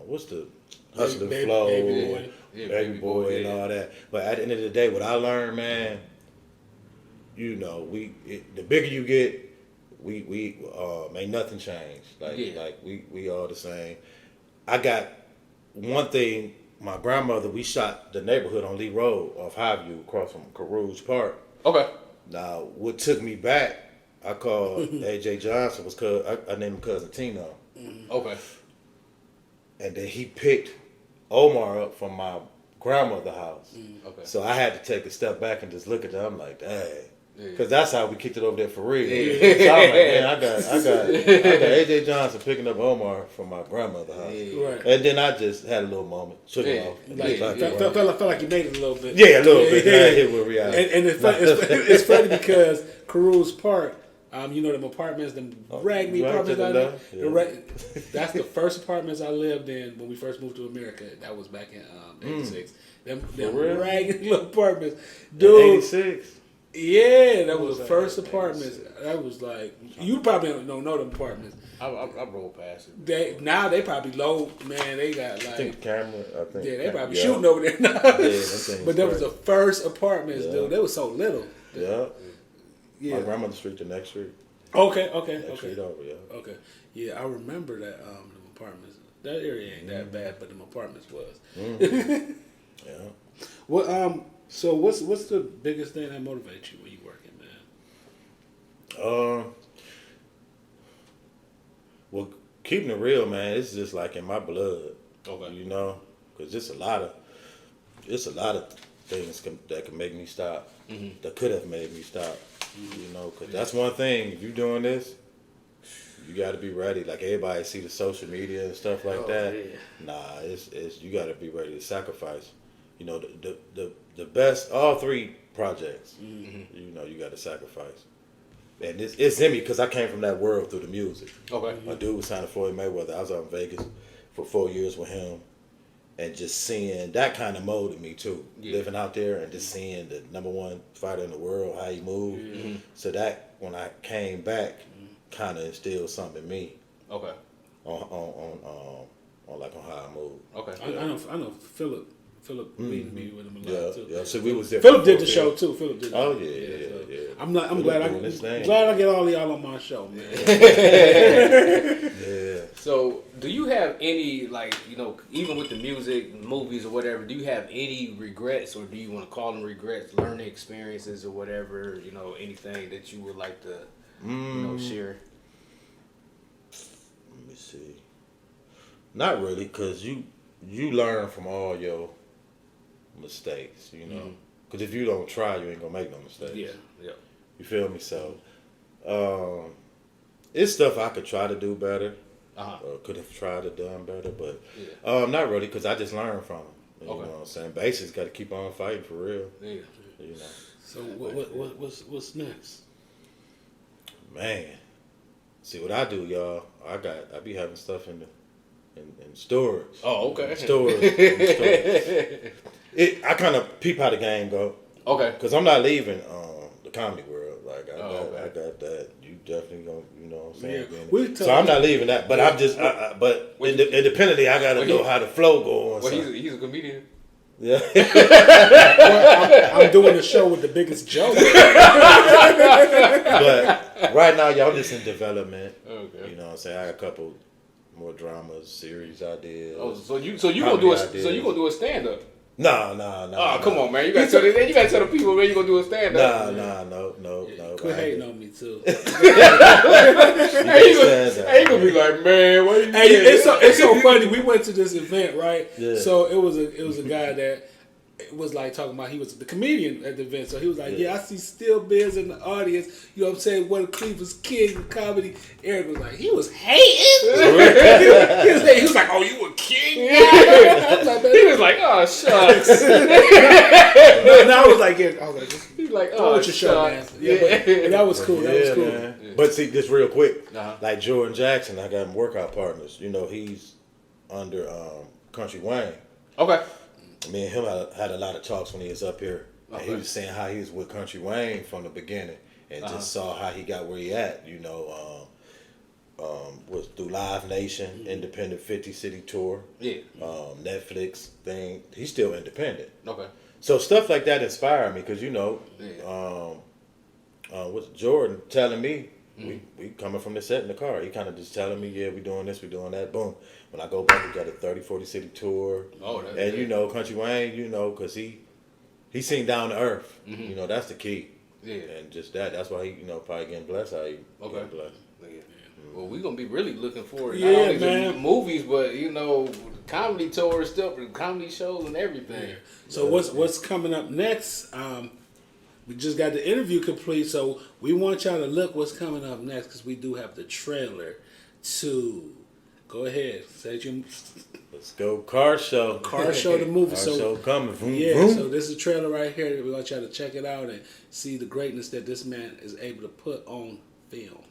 [SPEAKER 3] What's the Hustle and Flow, Baby Boy, and all that. But at the end of the day, what I learned, man, you know, the bigger you get, we ain't nothing changed. Like we all the same. I got one thing. My grandmother, we shot the neighborhood on Lee Road off Highview across from Carouge Park. Okay. Now, what took me back, I called AJ Johnson, I named him Cousin Tino. Okay. And then he picked Omar up from my grandmother's house. Okay. So I had to take a step back and just look at them. I'm like, dang. Because that's how we kicked it over there for real. So I was like, man, I got AJ Johnson picking up Omar from my grandmother's house. Right. And then I just had a little moment. Shook it off.
[SPEAKER 1] Felt like you made it a little bit.
[SPEAKER 3] Yeah, a little bit. I hit with reality.
[SPEAKER 1] And it's funny because Carouge Park, You know them apartments, them raggedy
[SPEAKER 3] right
[SPEAKER 1] apartments.
[SPEAKER 3] to the left.
[SPEAKER 1] That's the first apartments I lived in when we first moved to America. That was back in '86. Them raggedy little apartments, dude.
[SPEAKER 3] '86.
[SPEAKER 1] Yeah, that was the first apartments. That was like you probably don't know them apartments.
[SPEAKER 2] I rolled past it.
[SPEAKER 1] Now they probably low, man. They got like
[SPEAKER 3] I think camera. I think.
[SPEAKER 1] yeah, they probably shooting over there now. But that was the first apartments, dude. They was so little.
[SPEAKER 3] Yeah.
[SPEAKER 1] Yeah.
[SPEAKER 3] My grandmother's street, the next street.
[SPEAKER 1] Okay.
[SPEAKER 3] Next street over, yeah.
[SPEAKER 1] Okay. Yeah, I remember that them apartments. That area ain't that bad, but them apartments was.
[SPEAKER 3] Yeah.
[SPEAKER 1] Well, so what's the biggest thing that motivates you when you working, man?
[SPEAKER 3] Well, keeping it real, man, it's just like in my blood.
[SPEAKER 2] Okay.
[SPEAKER 3] You know, because it's a lot of things that can make me stop. That could have made me stop. You know, because that's one thing. If you're doing this, you got to be ready. Like everybody see the social media and stuff like that. Yeah. Nah, it's you got to be ready to sacrifice. You know, the best, all three projects. You know, you got to sacrifice. And it's in me because I came from that world through the music.
[SPEAKER 2] Okay.
[SPEAKER 3] My dude was signed to Floyd Mayweather. I was out in Vegas for 4 years with him. And just seeing that kind of molded me too. Yeah. Living out there and just seeing the #1 fighter in the world, how he moved. So that when I came back, kind of instilled something in me.
[SPEAKER 2] Okay.
[SPEAKER 3] On how I move.
[SPEAKER 2] Okay.
[SPEAKER 1] I know Philip beat me with him a lot too.
[SPEAKER 3] Yeah. So we was there.
[SPEAKER 1] Philip did the show too. Philip did.
[SPEAKER 3] Oh yeah.
[SPEAKER 1] I'm glad I get all of y'all on my show, man.
[SPEAKER 3] Yeah.
[SPEAKER 2] So, do you have any, like, you know, even with the music, movies, or whatever, do you have any regrets, or do you want to call them regrets, learning experiences, or whatever, you know, anything that you would like to, you know, share?
[SPEAKER 3] Let me see. Not really, because you learn from all your mistakes, you know. Because if you don't try, you ain't going to make no mistakes.
[SPEAKER 2] Yeah.
[SPEAKER 3] You feel me? So, it's stuff I could try to do better. Could have tried to done better, but not really, because I just learned from them. You know what I'm saying? Basics got to keep on fighting for real. Yeah. You know.
[SPEAKER 1] So what's next?
[SPEAKER 3] Man, see what I do, y'all. I be having stuff in storage.
[SPEAKER 2] Oh, okay.
[SPEAKER 3] Storage. I kind of peep how the game go. Okay. Because I'm not leaving the comedy world. Like I got that. You definitely gonna, you know what I'm saying? Yeah. So I'm not leaving that. But I'm just, but independently, I gotta know how the flow goes.
[SPEAKER 2] Well, he's a comedian.
[SPEAKER 3] Yeah.
[SPEAKER 1] I'm doing a show with the biggest joke.
[SPEAKER 3] But right now, y'all just in development. Okay. You know what I'm saying? I got a couple more dramas, series ideas.
[SPEAKER 2] Oh, so you gonna do a stand up?
[SPEAKER 3] No.
[SPEAKER 2] Oh, come on, man! You gotta tell the people, man, you gonna do a stand up.
[SPEAKER 3] No.
[SPEAKER 1] Quit hating on me too.
[SPEAKER 2] He gonna be like, man, what are you?
[SPEAKER 1] Hey, it's so funny. We went to this event, right? Yeah. So it was a guy that was like talking about, he was the comedian at the event. So he was like, I see Still Biz in the audience. You know what I'm saying? One of Cleveland's king of comedy. Eric was like, he was hating. he was like, oh, you a king?
[SPEAKER 2] He was like, oh, shucks.
[SPEAKER 1] And I was like,
[SPEAKER 2] he's like, oh,
[SPEAKER 1] what's your show, man? Yeah, but that was cool. That was cool.
[SPEAKER 3] Man. Yeah. But see, just real quick, like Jordan Jackson, I got him workout partners. You know, he's under Country Wayne.
[SPEAKER 2] Okay.
[SPEAKER 3] Me and him had a lot of talks when he was up here. And he was saying how he was with Country Wayne from the beginning and just saw how he got where he at, you know, was through Live Nation, independent 50 city tour, Netflix thing. He's still independent. Okay. So stuff like that inspired me because, you know, was Jordan telling me, we coming from the set in the car. He kind of just telling me, we doing this, we doing that. Boom. When I go back, we got a 30, 40 city tour. Oh, that's and, you know, Country Wayne, you know, because he seen down to earth. You know, that's the key. Yeah. And just that's why he, you know, probably getting blessed how he getting blessed. Yeah.
[SPEAKER 2] Well, we're going to be really looking forward not only to movies, but, you know, comedy tours, stuff, comedy shows and everything. Yeah.
[SPEAKER 1] So what's coming up next? We just got the interview complete, so we want y'all to look what's coming up next because we do have the trailer to... Go ahead.
[SPEAKER 3] Let's go. Car Show.
[SPEAKER 1] Car Show the movie.
[SPEAKER 3] Car Show coming. Vroom,
[SPEAKER 1] yeah,
[SPEAKER 3] vroom.
[SPEAKER 1] So this is a trailer right here. We want y'all to check it out and see the greatness that this man is able to put on film.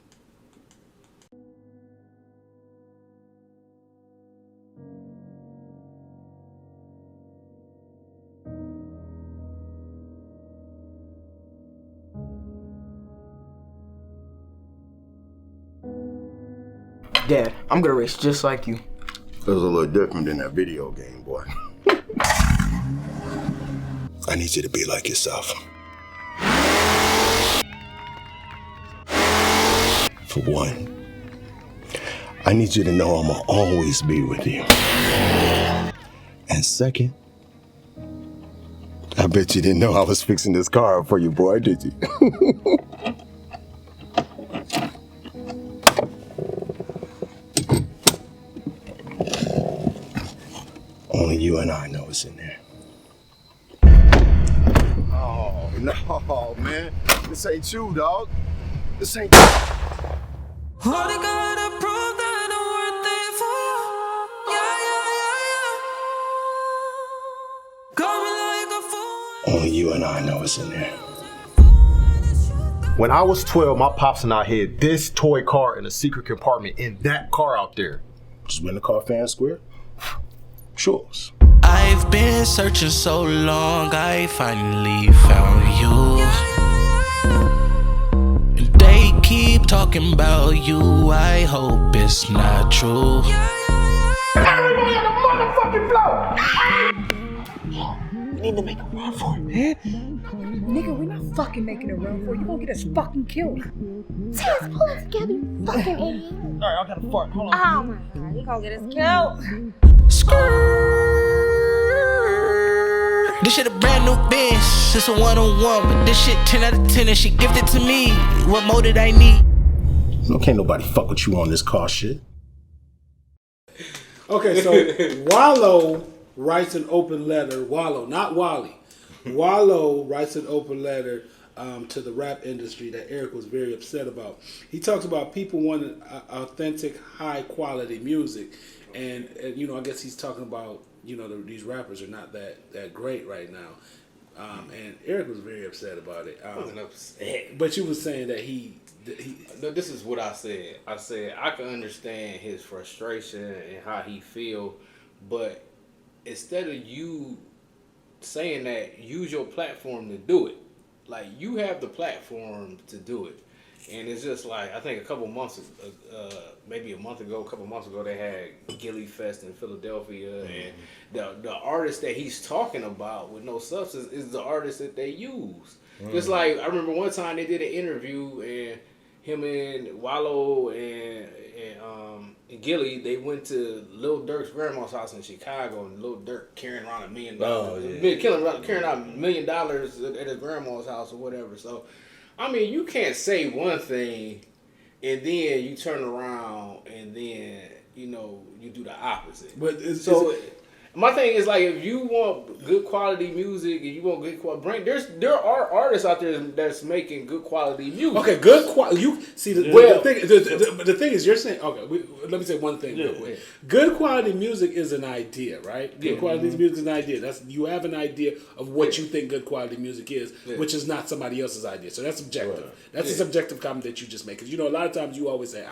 [SPEAKER 4] Dad, I'm gonna race just like you.
[SPEAKER 5] It was a little different than that video game, boy. I need you to be like yourself. For one, I need you to know I'ma always be with you. And second, I bet you didn't know I was fixing this car up for you, boy, did you? Only you and I know what's in there. Oh, no, man. This ain't you, dog. This ain't you. Only you and I know what's in there.
[SPEAKER 6] When I was 12, my pops and I hid this toy car in a secret compartment in that car out there.
[SPEAKER 5] Just win the car fan square? Sure.
[SPEAKER 7] I've been searching so long, I finally found you. And they keep talking about you, I hope it's not true.
[SPEAKER 4] Everybody on the motherfucking floor! We need to make a run for it, man.
[SPEAKER 8] Nigga, we're not fucking making a run for it. You gonna get us fucking killed. Just pull it together, you fucking idiot.
[SPEAKER 4] Alright, I gotta fart. Hold on.
[SPEAKER 8] Oh my god, you gonna get us killed.
[SPEAKER 7] This shit a brand new bitch, it's a one-on-one, but this shit 10 out of 10 and she gifted to me. What more did I need?
[SPEAKER 5] No, can't nobody fuck with you on this car shit.
[SPEAKER 1] Okay, so Wallow writes an open letter. Wallow, not Wally. Wallow writes an open letter to the rap industry that Eric was very upset about. He talks about people wanting authentic, high-quality music. And, you know, I guess he's talking about, you know, these rappers are not that great right now. And Eric was very upset about it.
[SPEAKER 2] I wasn't upset.
[SPEAKER 1] But you were saying that he
[SPEAKER 2] No, this is what I said. I said I can understand his frustration and how he feel, but instead of you saying that, use your platform to do it. Like, you have the platform to do it. And it's just like, I think a couple months, maybe a couple months ago, they had Gilly Fest in Philadelphia, and the artist that he's talking about with No Substance is the artist that they use. Just like, I remember one time they did an interview, and him and Wallow and Gilly, they went to Lil Durk's grandma's house in Chicago, and Lil Durk carrying around $1 million, carrying out $1 million at his grandma's house or whatever. So, I mean, you can't say one thing and then you turn around and then, you know, you do the opposite.
[SPEAKER 1] But
[SPEAKER 2] my thing is, like, if you want good quality music and you want good quality, there are artists out there that's making good quality music.
[SPEAKER 1] Okay, good quality. You see the thing is, you're saying, okay. Let me say one thing real quick. Good quality music is an idea, right? Good quality music is an idea. You have an idea of what you think good quality music is, which is not somebody else's idea. So that's subjective. Right. That's a subjective comment that you just make. Because, you know, a lot of times you always say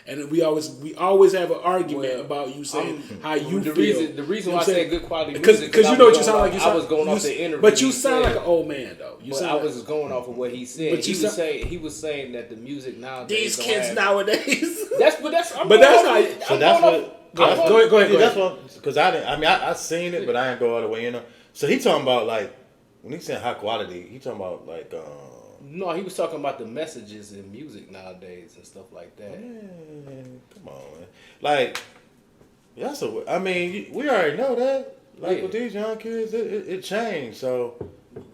[SPEAKER 1] and we always have an argument about you saying how you feel.
[SPEAKER 2] The reason why I say good quality music,
[SPEAKER 1] because you know what you sound like.
[SPEAKER 2] I was going off the interview,
[SPEAKER 1] but you sound like an old man though.
[SPEAKER 2] I was going off of what he said. But he was saying that the music nowadays.
[SPEAKER 1] These kids nowadays.
[SPEAKER 2] Go ahead.
[SPEAKER 3] That's what, because I seen it, but I didn't go all the way in. So he talking about, like, when he saying high quality, he talking about like.
[SPEAKER 2] No, he was talking about the messages in music nowadays and stuff like that.
[SPEAKER 3] Man, come on, man. Like, we already know that. Like, with these young kids, it changed. So,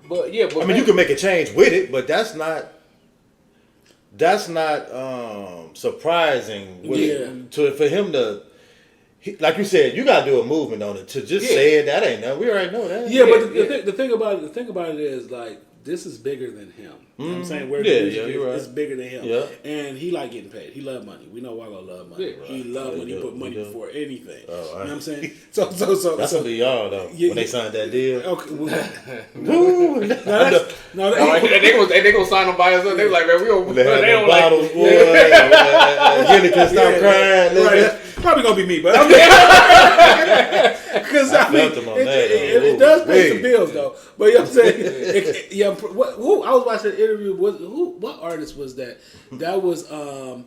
[SPEAKER 2] but
[SPEAKER 3] you can make a change with it, but that's not surprising. For him to, like you said, you gotta do a movement on it. To just say it, that ain't nothing. We already know that.
[SPEAKER 1] Yeah, but the thing about it is, like, this is bigger than him. You know what I'm saying? Where
[SPEAKER 3] Yeah,
[SPEAKER 1] the music
[SPEAKER 3] you're right.
[SPEAKER 1] is bigger than him.
[SPEAKER 3] Yeah.
[SPEAKER 1] And he like getting paid. He love money. We know Wallow love money.
[SPEAKER 2] Yeah,
[SPEAKER 1] He love money. He put money
[SPEAKER 3] do.
[SPEAKER 1] before anything.
[SPEAKER 3] Oh,
[SPEAKER 1] you know what I'm saying? So
[SPEAKER 3] That's gonna be y'all though when they signed that deal.
[SPEAKER 1] Okay. Well,
[SPEAKER 3] Woo!
[SPEAKER 1] no,
[SPEAKER 2] They gonna sign them by us. They like, man, we don't.
[SPEAKER 3] They had
[SPEAKER 2] They
[SPEAKER 3] no
[SPEAKER 2] don't like.
[SPEAKER 3] bottles, boy. Jenny can stop crying.
[SPEAKER 1] right,
[SPEAKER 3] nigga.
[SPEAKER 1] that's probably gonna be me, but I mean, because I mean,
[SPEAKER 3] felt him on that,
[SPEAKER 1] it
[SPEAKER 3] though.
[SPEAKER 1] does pay some
[SPEAKER 3] Wait.
[SPEAKER 1] bills though. But you know what I'm saying? Who I was watching an interview. What artist was that? That was oh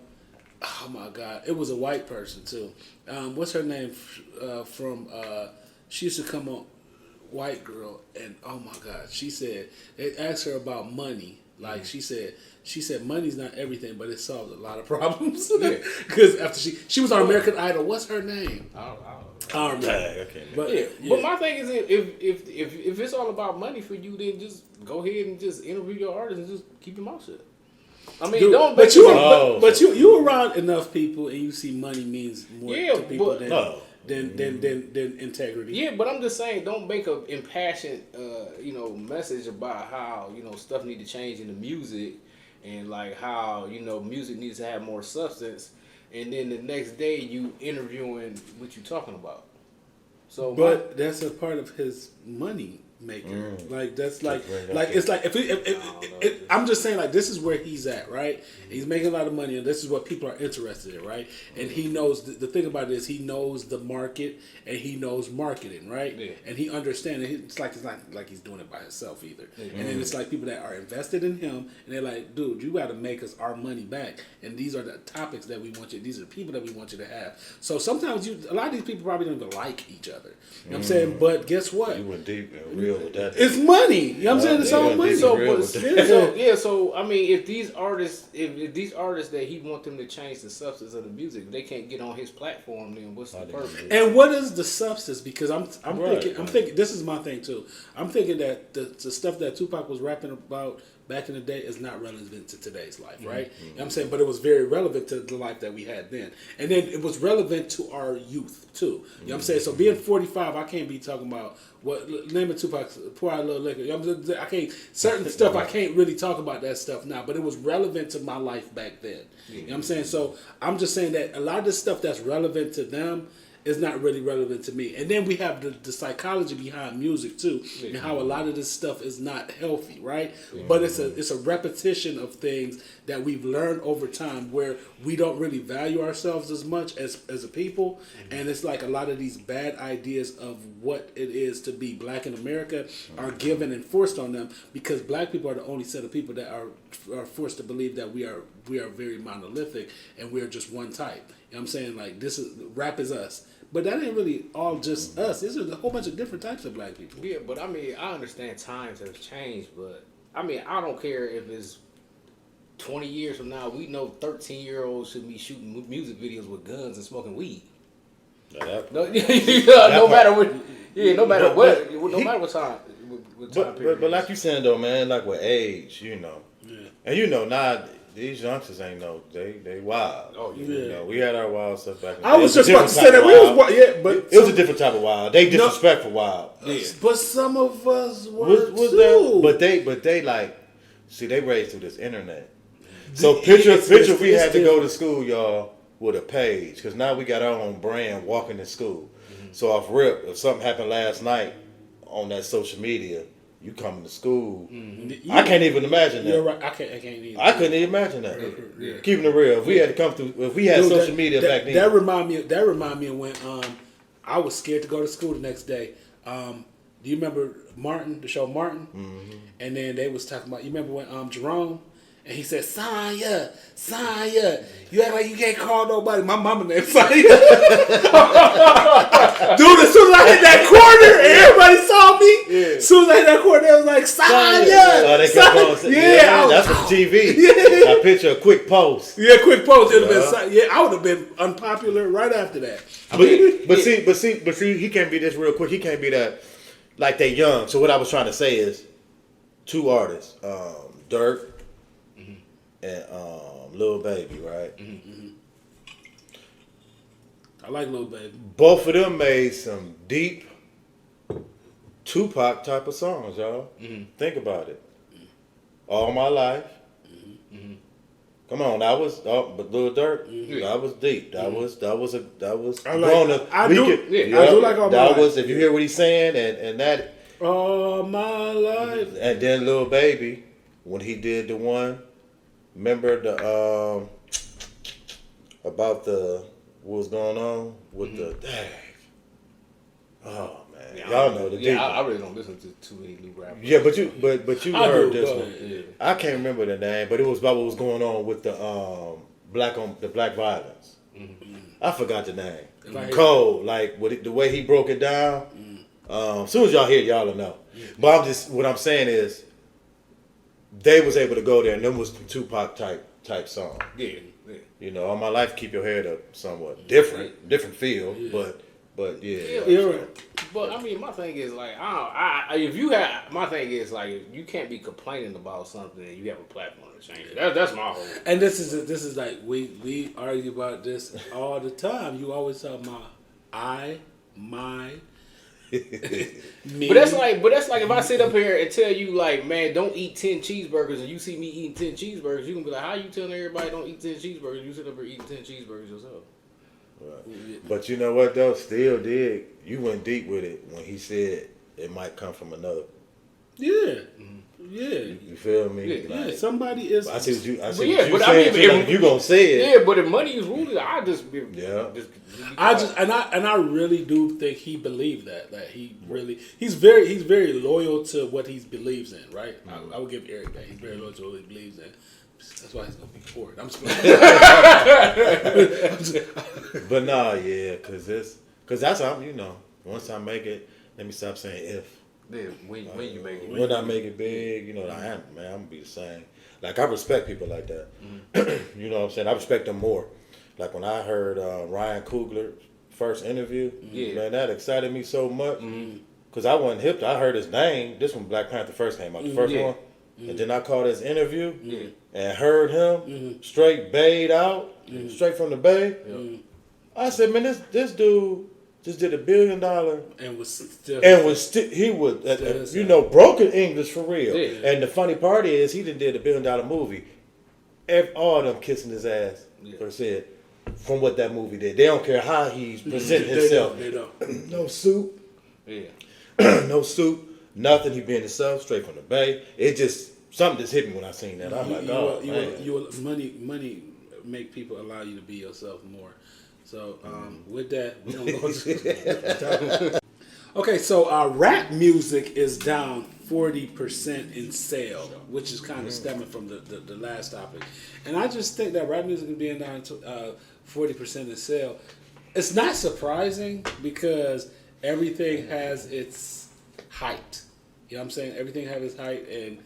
[SPEAKER 1] my god, it was a white person too. What's her name? From she used to come on, white girl, and oh my god, she said they asked her about money. Like she said money's not everything, but it solves a lot of problems. Because after she was on American Idol. What's her name?
[SPEAKER 2] I don't
[SPEAKER 1] I don't remember.
[SPEAKER 3] Okay.
[SPEAKER 2] But my thing is, if it's all about money for you, then just go ahead and just interview your artist and just keep your mouth shut. I mean,
[SPEAKER 1] Dude,
[SPEAKER 2] don't.
[SPEAKER 1] but
[SPEAKER 2] you,
[SPEAKER 1] you around enough people and you see money means more
[SPEAKER 2] Yeah,
[SPEAKER 1] to people
[SPEAKER 2] but-
[SPEAKER 1] than integrity.
[SPEAKER 2] Yeah, but I'm just saying, don't make an impassioned, message about how stuff need to change in the music, and like how music needs to have more substance, and then the next day you interviewing what you talking about. So,
[SPEAKER 1] But that's a part of his money maker. Like that's like it's like if I'm just saying like this is where he's at, right? He's making a lot of money, and this is what people are interested in, right? And he knows the thing about it is he knows the market and he knows marketing, right?
[SPEAKER 2] Yeah.
[SPEAKER 1] And he understands it. It's not like he's doing it by himself either. And then it's like people that are invested in him, and they're like, dude, you got to make us our money back. And these are the topics that we want you. These are the people that we want you to have. So sometimes a lot of these people probably don't even like each other. You know what I'm saying? But guess what?
[SPEAKER 3] You went deep and real with that.
[SPEAKER 1] It's money. You know what I'm saying? It's all money.
[SPEAKER 2] So I mean, if these artists that he want them to change the substance of the music, they can't get on his platform, then what's the purpose?
[SPEAKER 1] And what is the substance? Because I'm thinking this is my thing too. I'm thinking that the stuff that Tupac was rapping about back in the day is not relevant to today's life, right? You know what I'm saying? But it was very relevant to the life that we had then. And then it was relevant to our youth too. You know what I'm saying? So being 45, I can't be talking about name of Tupac's Pour Out a Little Liquor. You know what I'm saying? I can't, certain stuff I can't really talk about that stuff now, but it was relevant to my life back then. You know what I'm saying? So I'm just saying that a lot of the stuff that's relevant to them is not really relevant to me. And then we have the psychology behind music too, and how a lot of this stuff is not healthy, right? But it's a repetition of things that we've learned over time where we don't really value ourselves as much as a people. And it's like a lot of these bad ideas of what it is to be black in America are given and forced on them because black people are the only set of people that are forced to believe that we are very monolithic and we're just one type. You know what I'm saying? Like rap is us. But that ain't really all just us. There's a whole bunch of different types of black people.
[SPEAKER 2] Yeah, but I mean, I understand times have changed, but I mean, I don't care if it's 20 years from now. We know 13-year-olds should be shooting music videos with guns and smoking weed. No matter what time.
[SPEAKER 3] But like you saying though, man, like with age, and now these youngsters ain't they wild.
[SPEAKER 2] Oh yeah.
[SPEAKER 3] You know, we had our wild stuff back in the day.
[SPEAKER 1] I was just about to say that but
[SPEAKER 3] it was a different type of wild. They disrespectful wild.
[SPEAKER 1] Yeah. But some of us were too.
[SPEAKER 3] That, but they like, see, they raised through this internet. So picture we had to go to school, y'all, with a page, because now we got our own brand walking to school. So off rip, if something happened last night on that social media, you coming to school. I can't even imagine that.
[SPEAKER 1] You're right. I can't either.
[SPEAKER 3] I couldn't even imagine that. Yeah. Keeping it real. If we had to come through, if we had social media back then.
[SPEAKER 1] That remind me of when I was scared to go to school the next day. Do you remember Martin, the show Martin? Mm-hmm. And then they was talking about, you remember when Jerome? And he said, Saya, you act like you can't call nobody. My mama named Saya. Dude, as soon as I hit that corner, and everybody saw me. As soon as I hit that corner, they was like, Saya.
[SPEAKER 3] They kept on, that's from TV. Yeah. I picture a quick post.
[SPEAKER 1] Yeah, quick post. It would have been Saya. Yeah, I would have been unpopular right after that.
[SPEAKER 3] But see, he can't be this real quick. He can't be that, like they young. So what I was trying to say is, two artists, Dirk and Lil Baby, right?
[SPEAKER 1] Mm-hmm. I like Lil Baby.
[SPEAKER 3] Both of them made some deep Tupac type of songs, y'all. Mm-hmm. Think about it. All My Life. Come on, that was but Lil Durk. That was deep. That was
[SPEAKER 1] I do like All My
[SPEAKER 3] That
[SPEAKER 1] Life.
[SPEAKER 3] was if you hear what he's saying and that
[SPEAKER 1] All My Life.
[SPEAKER 3] and then Lil Baby when he did the one. Remember the about the what was going on with the dang. Oh man, y'all know the deep.
[SPEAKER 2] I really don't listen to too many new rappers.
[SPEAKER 3] Yeah, but you heard this one.
[SPEAKER 2] Yeah.
[SPEAKER 3] I can't remember the name, but it was about what was going on with the black violence. I forgot the name. Cole, like the way he broke it down. As soon as y'all hear it, y'all will know. But what I'm saying is, they was able to go there, and them was the Tupac type song.
[SPEAKER 2] Yeah.
[SPEAKER 3] You know, All My Life, Keep Your Head Up, somewhat different feel, but yeah.
[SPEAKER 1] You're right.
[SPEAKER 2] But I mean, my thing is like, my thing is like, you can't be complaining about something and you have a platform to change it. That's my whole.
[SPEAKER 1] And this is like we argue about this all the time. You always talk about my. Me.
[SPEAKER 2] But that's like if I sit up here and tell you like, man, don't eat 10 cheeseburgers, and you see me eating 10 cheeseburgers, you can be like, how you telling everybody don't eat 10 cheeseburgers? You sit up here eating 10 cheeseburgers yourself.
[SPEAKER 3] Right. But you know what though? Still did. You went deep with it when he said it might come from another.
[SPEAKER 1] Yeah. Yeah.
[SPEAKER 3] You feel me?
[SPEAKER 2] Yeah.
[SPEAKER 3] Like,
[SPEAKER 1] Somebody is.
[SPEAKER 3] I see what you. I see
[SPEAKER 2] But
[SPEAKER 3] what you
[SPEAKER 2] but
[SPEAKER 3] saying.
[SPEAKER 2] I mean,
[SPEAKER 3] Like, you gonna say it?
[SPEAKER 2] Yeah, but if money is ruling, I just be.
[SPEAKER 3] Yeah.
[SPEAKER 1] I really do think he believed that. Like he's very loyal to what he believes in. Right. I would give Eric that. He's very loyal to what he believes in. That's why he's gonna be poor. I'm just
[SPEAKER 3] But nah, yeah, cause that's how once I make it, let me stop saying if.
[SPEAKER 2] Yeah, when you make it.
[SPEAKER 3] When I make it big, I'm gonna be the same. Like I respect people like that. You know what I'm saying? I respect them more. Like when I heard Ryan Coogler's first interview, man, that excited me so much. Cause I wasn't hip. I heard his name. This when Black Panther first came out, the first one. And then I caught his interview and heard him straight bayed out, straight from the bay. I said, man, this dude just did $1 billion
[SPEAKER 1] and was still
[SPEAKER 3] he was broken English for real.
[SPEAKER 1] Yeah.
[SPEAKER 3] And the funny part is he did $1 billion movie. All of them kissing his ass. For said from what that movie did. They don't care how he's presenting himself.
[SPEAKER 1] They don't.
[SPEAKER 3] No suit.
[SPEAKER 2] Yeah.
[SPEAKER 3] No suit. Nothing. He being himself straight from the bay. It just something just hit me when I seen that. I'm like,
[SPEAKER 1] money make people allow you to be yourself more. So with that, we don't go. Okay, so rap music is down 40% in sale, which is kind of stemming from the last topic, and I just think that rap music is being down to 40% in sale. It's not surprising because everything has its height. You know what I'm saying? Everything has its height, and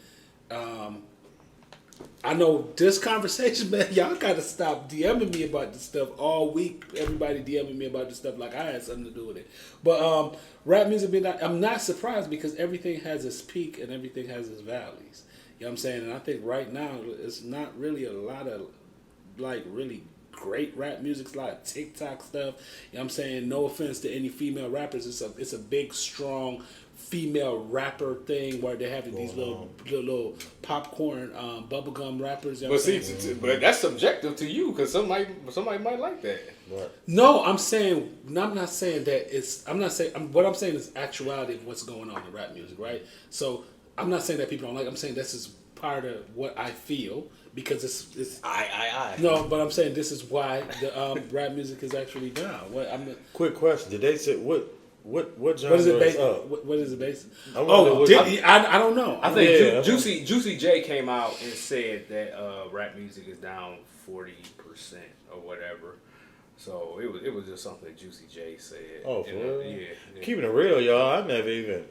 [SPEAKER 1] I know this conversation, man, y'all gotta stop DMing me about this stuff all week. Everybody DMing me about this stuff like I had something to do with it. But rap music, I'm not surprised because everything has its peak and everything has its valleys. You know what I'm saying? And I think right now it's not really a lot of like really great rap music. It's a lot of TikTok stuff. You know what I'm saying? No offense to any female rappers. It's a big, strong female rapper thing where they're having these little popcorn bubblegum rappers. You know
[SPEAKER 2] But that's subjective to you because somebody might like that.
[SPEAKER 3] Right.
[SPEAKER 1] No, I'm not saying that it's. What I'm saying is actuality of what's going on in rap music, right? So I'm not saying that people don't like. I'm saying this is part of what I feel because it's.
[SPEAKER 2] I.
[SPEAKER 1] No, but I'm saying this is why the rap music is actually down.
[SPEAKER 3] Quick question: did they say what genre
[SPEAKER 1] What is it based?
[SPEAKER 3] up?
[SPEAKER 1] What is it based?
[SPEAKER 3] I
[SPEAKER 1] don't know.
[SPEAKER 2] I think Juicy J came out and said that rap music is down 40% or whatever. So it was just something Juicy J said.
[SPEAKER 3] Oh, for real?
[SPEAKER 2] Yeah.
[SPEAKER 3] Keeping it real, y'all. I never even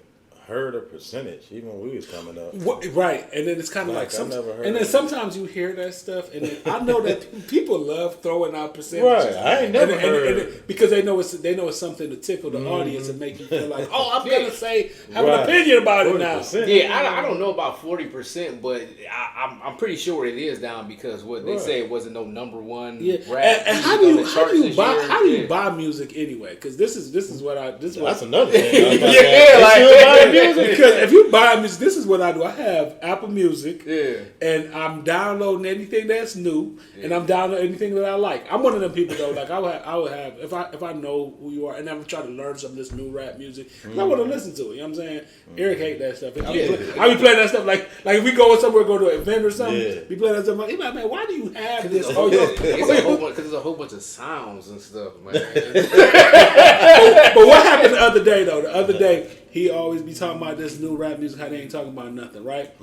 [SPEAKER 3] heard a percentage, even when we was coming up.
[SPEAKER 1] Right, and then it's kind of like sometimes you hear that stuff, and then I know that people love throwing out percentages.
[SPEAKER 3] Right, I ain't never heard
[SPEAKER 1] and because they know it's something to tickle the audience and make you feel like, oh, I'm gonna have an opinion about it now.
[SPEAKER 2] Yeah, I don't know about 40%, but I'm pretty sure it is down because what they say it wasn't no number one rap.
[SPEAKER 1] And how do you buy music anyway? Because this is what
[SPEAKER 3] that's another thing. music?
[SPEAKER 1] Because if you buy music, this is what I do. I have Apple Music,
[SPEAKER 2] Yeah.
[SPEAKER 1] and I'm downloading anything that's new, and I'm downloading anything that I like. I'm one of them people though. Like I would have if I know who you are, and I'm trying to learn some of this new rap music. I want to listen to it. You know what I'm saying? Eric hate that stuff. I be playing that stuff like if we go somewhere, go to an event or something. Be playing that stuff. He's like, man, why do you have this?
[SPEAKER 2] Because there's a whole bunch of sounds and stuff, man.
[SPEAKER 1] But what happened the other day though? The other day he always be talking about this new rap music, how they ain't talking about nothing, right?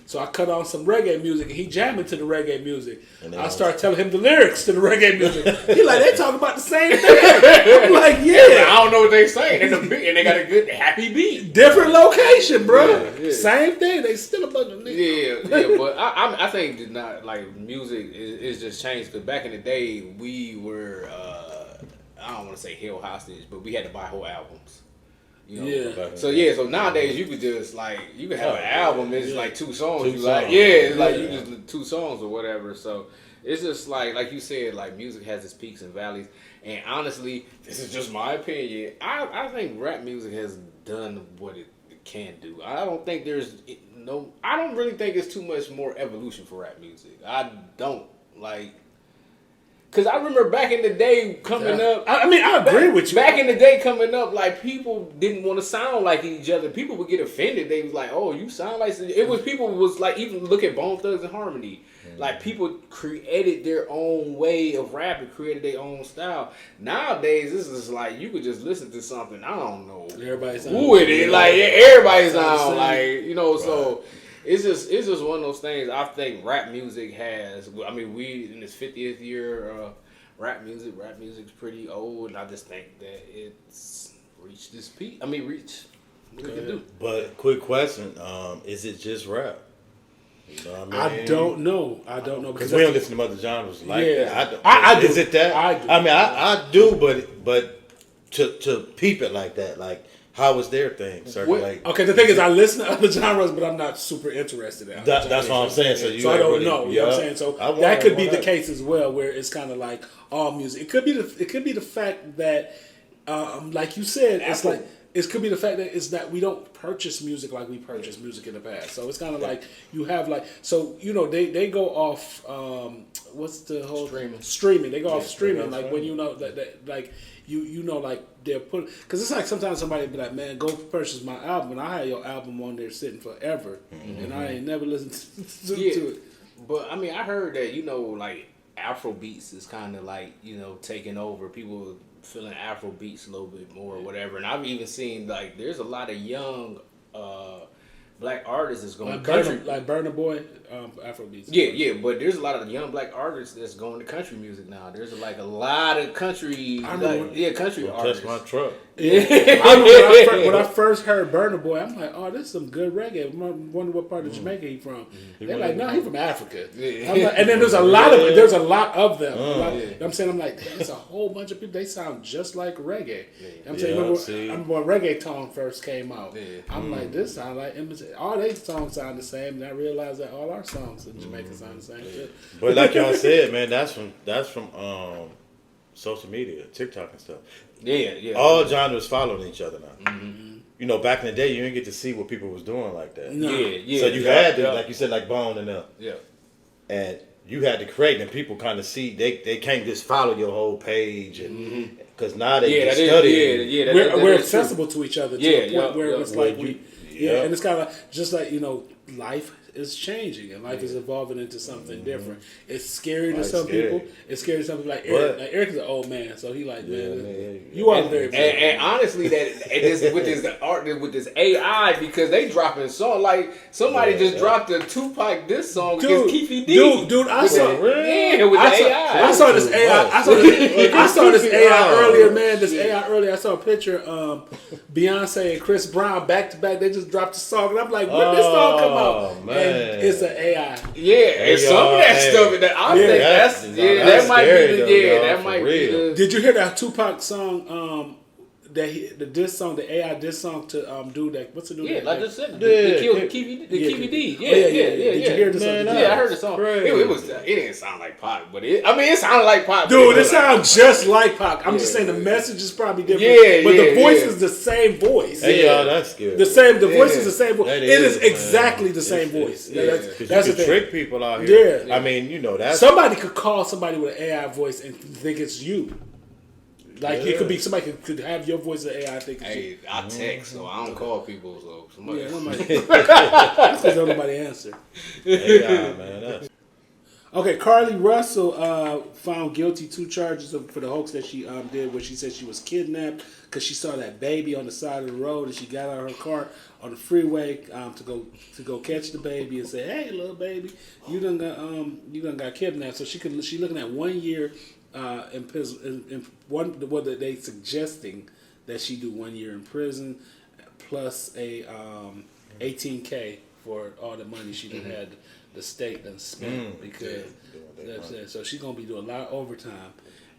[SPEAKER 1] So I cut on some reggae music, and he jamming to the reggae music. I start telling him the lyrics to the reggae music. He like, they talking about the same thing. I'm like, yeah.
[SPEAKER 2] I don't know what they saying, and they got a good happy beat.
[SPEAKER 1] Different location, bro. Yeah. Same thing. They still a bunch of niggas.
[SPEAKER 2] Yeah, but I think that not like music is just changed. Because back in the day, we were I don't want to say held hostage, but we had to buy whole albums. You know? So nowadays you could just you could have an album. It's like two songs. It's like you just 2 songs or whatever. So it's just like you said, like music has its peaks and valleys. And honestly, this is just my opinion. I think rap music has done what it can do. I don't really think it's too much more evolution for rap music. I don't like. Because I remember back in the day coming up...
[SPEAKER 1] I mean, I agree with you.
[SPEAKER 2] Back in the day coming up, like, people didn't want to sound like each other. People would get offended. They was like, oh, you sound like... It was people was like, even look at Bone Thugs and Harmony. Like, people created their own way of rapping, created their own style. Nowadays, this is like, you could just listen to something, I don't know
[SPEAKER 1] everybody
[SPEAKER 2] who it is. Like, everybody sounds like, you know, so... It's just one of those things. I think rap music has. I mean, we in its 50th year, rap music's pretty old, and I just think that it's reached this peak. I mean, what it can do.
[SPEAKER 3] But quick question: is it just rap? You know what I mean?
[SPEAKER 1] I don't know
[SPEAKER 3] because we don't listen to other genres like that.
[SPEAKER 1] I do.
[SPEAKER 3] Is it that?
[SPEAKER 1] I do.
[SPEAKER 3] I mean, I do, but to peep it like that, like. How was their thing?
[SPEAKER 1] Okay, the thing is, I listen to other genres, but I'm not super interested in.
[SPEAKER 3] That's what I'm saying. So
[SPEAKER 1] I don't know. You know what I'm saying? So that could be the case as well, where it's kind of like all music. It could be the fact that, like you said, it could be the fact that it's that we don't purchase music like we purchased music in the past. So it's kind of like you have they go off what's the whole streaming? They go off streaming like when you know that like. You know, like they're putting, because it's like sometimes somebody be like, man, go purchase my album, and I had your album on there sitting forever, and I ain't never listened to it.
[SPEAKER 2] But I mean, I heard that like Afro beats is kind of like taking over. People feeling Afro beats a little bit more or whatever, and I've even seen like there's a lot of young black artists that's going to country,
[SPEAKER 1] like Burna Boy, Afrobeats.
[SPEAKER 2] Yeah, but there's a lot of young black artists that's going to country music now. There's a lot of country, country artists.
[SPEAKER 3] Touch my truck.
[SPEAKER 1] Yeah. When I first heard Burna Boy, I'm like, oh, this is some good reggae. I wonder what part of Jamaica he from. They're like, no, he's from Africa. Like, and then there's a lot of them. I'm saying, I'm like, there's a whole bunch of people. They sound just like reggae. I'm saying, remember when reggaeton first came out? I'm like, this sound like all their songs sound the same, and I realized that all our songs in Jamaica sound the same.
[SPEAKER 3] But like y'all said, man, that's from social media, TikTok and stuff.
[SPEAKER 2] Yeah.
[SPEAKER 3] All genres following each other now. Mm-hmm. You know, back in the day, you didn't get to see what people was doing like that.
[SPEAKER 1] No.
[SPEAKER 2] Yeah.
[SPEAKER 3] So you had to, like you said, like Bone and them.
[SPEAKER 2] Yeah.
[SPEAKER 3] And you had to create, and people kind of see they can't just follow your whole page, and because now they study.
[SPEAKER 1] We're accessible to each other to a point where it's like and it's kind of like just like life is changing and life is evolving into something different. It's scary to some people. It's scary to some people. Like Eric. Like Eric is an old man, so he like, you are very.
[SPEAKER 2] And honestly, with this AI, because they dropping songs like somebody just dropped a Tupac diss song against Keefy D.
[SPEAKER 1] Dude, I saw
[SPEAKER 2] AI.
[SPEAKER 1] I saw this AI. I saw this AI earlier, man. This AI earlier. I saw a picture. Beyonce and Chris Brown back to back. They just dropped a song, and I'm like, when did this song come out?
[SPEAKER 3] Man.
[SPEAKER 1] And it's an AI.
[SPEAKER 2] Yeah, and some of that stuff that I think that might be the. That might be the.
[SPEAKER 1] Did you hear that Tupac song? the diss song, the AI diss song to do that. What's the new?
[SPEAKER 2] Yeah, like I just said, the
[SPEAKER 3] Yeah.
[SPEAKER 2] QVD. Yeah.
[SPEAKER 1] Did you hear the song?
[SPEAKER 3] Man,
[SPEAKER 2] Yeah, I heard the song.
[SPEAKER 3] Crazy.
[SPEAKER 2] It didn't sound like Pac, but it sounded like Pac.
[SPEAKER 1] Dude, it sounds just like Pac. I'm just saying the message is probably different.
[SPEAKER 2] Yeah,
[SPEAKER 1] but the voice
[SPEAKER 2] yeah.
[SPEAKER 1] is the same voice.
[SPEAKER 3] Hey, y'all, that's good.
[SPEAKER 1] The voice is the same voice.
[SPEAKER 3] That
[SPEAKER 1] It is
[SPEAKER 3] man.
[SPEAKER 1] exactly the same voice. That's
[SPEAKER 3] you
[SPEAKER 1] the
[SPEAKER 3] can
[SPEAKER 1] thing.
[SPEAKER 3] trick people out here.
[SPEAKER 1] Yeah.
[SPEAKER 3] I mean, you know, that's...
[SPEAKER 1] Somebody could call somebody with an AI voice and think it's you. Like it could be somebody could have your voice as AI think it's you.
[SPEAKER 2] Hey, I text, so I don't call people. So somebody.
[SPEAKER 1] Yeah, because nobody answer.
[SPEAKER 3] AI, man. That's...
[SPEAKER 1] Okay, Carlee Russell found guilty 2 charges for the hoax that she did, where she said she was kidnapped because she saw that baby on the side of the road and she got out of her car on the freeway to go catch the baby and say, "Hey, little baby, you done got kidnapped." So she looking at 1 year in prison. Whether they suggesting that she do 1 year in prison plus a $18,000 for all the money she done had. The state done spent because that's it. So she's gonna be doing a lot of overtime,